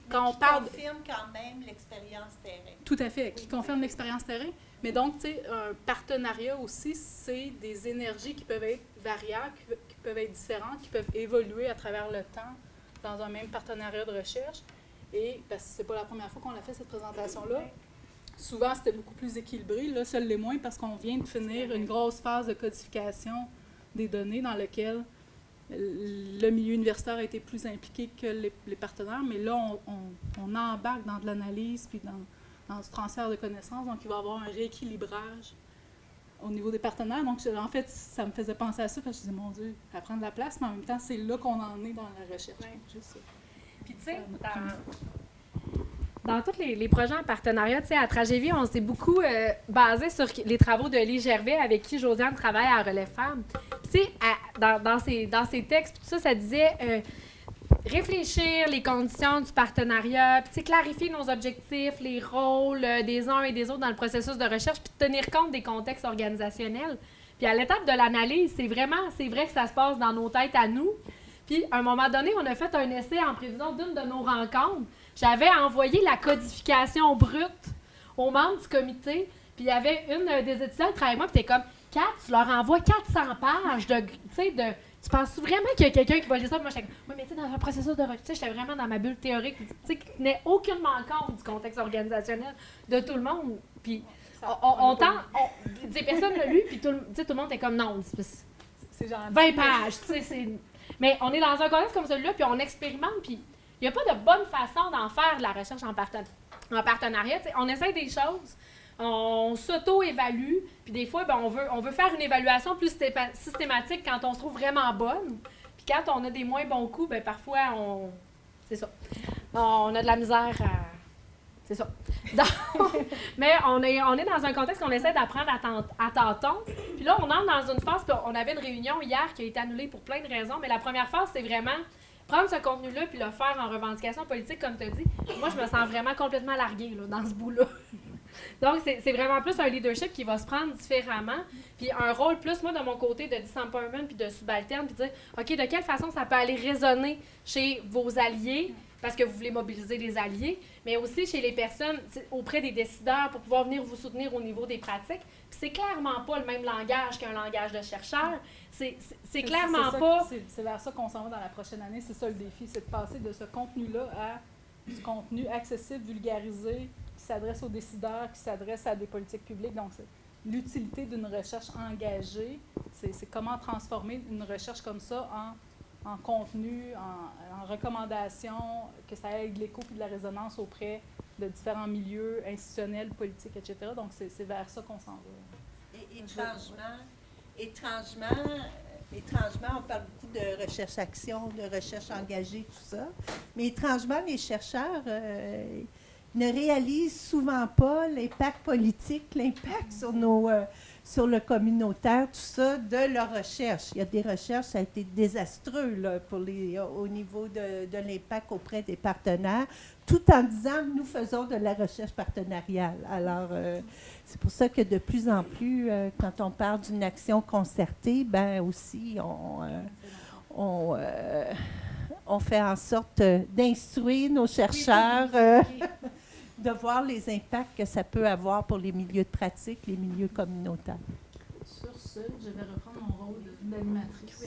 quand on parle... Qui confirme quand même l'expérience terrain. Tout à fait, qui confirme l'expérience terrain. Mais donc, tu sais, un partenariat aussi, c'est des énergies qui peuvent être variables, qui peuvent être différentes, qui peuvent évoluer à travers le temps dans un même partenariat de recherche. Et parce que c'est pas la première fois qu'on a fait cette présentation-là, souvent c'était beaucoup plus équilibré. Là, seul les moins parce qu'on vient de finir une grosse phase de codification des données dans laquelle le milieu universitaire a été plus impliqué que les partenaires. Mais là, on embarque dans de l'analyse puis dans du transfert de connaissances. Donc, il va y avoir un rééquilibrage au niveau des partenaires. Donc, en fait, ça me faisait penser à ça parce que je disais, mon Dieu, ça prend de la place, mais en même temps, c'est là qu'on en est dans la recherche. Juste ça. Puis, tu sais, dans tous les projets en partenariat, tu sais, à Tragédie, on s'est beaucoup basé sur les travaux de Lee Gervais, avec qui Josiane travaille à Relève Femmes. Puis, tu sais, dans ses textes, tout ça, ça disait réfléchir les conditions du partenariat, puis, tu sais, clarifier nos objectifs, les rôles des uns et des autres dans le processus de recherche, puis tenir compte des contextes organisationnels. Puis, à l'étape de l'analyse, c'est vrai que ça se passe dans nos têtes à nous. Puis, à un moment donné, on a fait un essai en prévision d'une de nos rencontres. J'avais envoyé la codification brute aux membres du comité, puis il y avait une des étudiantes qui travaillait avec moi, puis t'es comme, Kat, tu leur envoies 400 pages tu penses vraiment qu'il y a quelqu'un qui va lire ça? Puis moi, j'étais comme, oui, mais tu sais, dans un processus de recherche, j'étais vraiment dans ma bulle théorique, tu sais, qui tenait aucunement compte du contexte organisationnel de tout le monde. Puis, des personnes l'ont lu, puis tout le monde était comme, non, c'est genre 20 pages, tu sais, mais on est dans un contexte comme celui-là, puis on expérimente, puis il n'y a pas de bonne façon d'en faire de la recherche en partenariat. T'sais, on essaie des choses, on s'auto-évalue, puis des fois, on veut faire une évaluation plus systématique quand on se trouve vraiment bonne. Puis quand on a des moins bons coups, parfois, c'est ça. On a de la misère à... C'est ça. Donc, mais on est dans un contexte qu'on essaie d'apprendre à tâtons. Puis là, on entre dans une phase, puis on avait une réunion hier qui a été annulée pour plein de raisons, mais la première phase, c'est vraiment prendre ce contenu-là puis le faire en revendication politique, comme tu as dit. Moi, je me sens vraiment complètement larguée là, dans ce bout-là. Donc, c'est vraiment plus un leadership qui va se prendre différemment. Puis un rôle plus, moi, de mon côté, de disempowerment puis de subalterne, puis dire, OK, de quelle façon ça peut aller résonner chez vos alliés, parce que vous voulez mobiliser les alliés, mais aussi chez les personnes, auprès des décideurs, pour pouvoir venir vous soutenir au niveau des pratiques. Puis c'est clairement pas le même langage qu'un langage de chercheur. C'est clairement pas... C'est vers ça qu'on s'en va dans la prochaine année. C'est ça le défi, c'est de passer de ce contenu-là à du contenu accessible, vulgarisé, qui s'adresse aux décideurs, qui s'adresse à des politiques publiques. Donc, l'utilité d'une recherche engagée, c'est comment transformer une recherche comme ça en contenu, en recommandations, que ça ait de l'écho et de la résonance auprès de différents milieux institutionnels, politiques, etc. Donc, c'est vers ça qu'on s'en va. Et étrangement, on parle beaucoup de recherche-action, de recherche engagée, tout ça. Mais étrangement, les chercheurs, ne réalisent souvent pas l'impact politique, l'impact sur le communautaire, tout ça, de leur recherche. Il y a des recherches, ça a été désastreux là, au niveau de l'impact auprès des partenaires, tout en disant nous faisons de la recherche partenariale. Alors, c'est pour ça que de plus en plus, quand on parle d'une action concertée, ben aussi, on fait en sorte d'instruire nos chercheurs, de voir les impacts que ça peut avoir pour les milieux de pratique, les milieux communautaires. Sur ce, je vais reprendre mon rôle d'animatrice.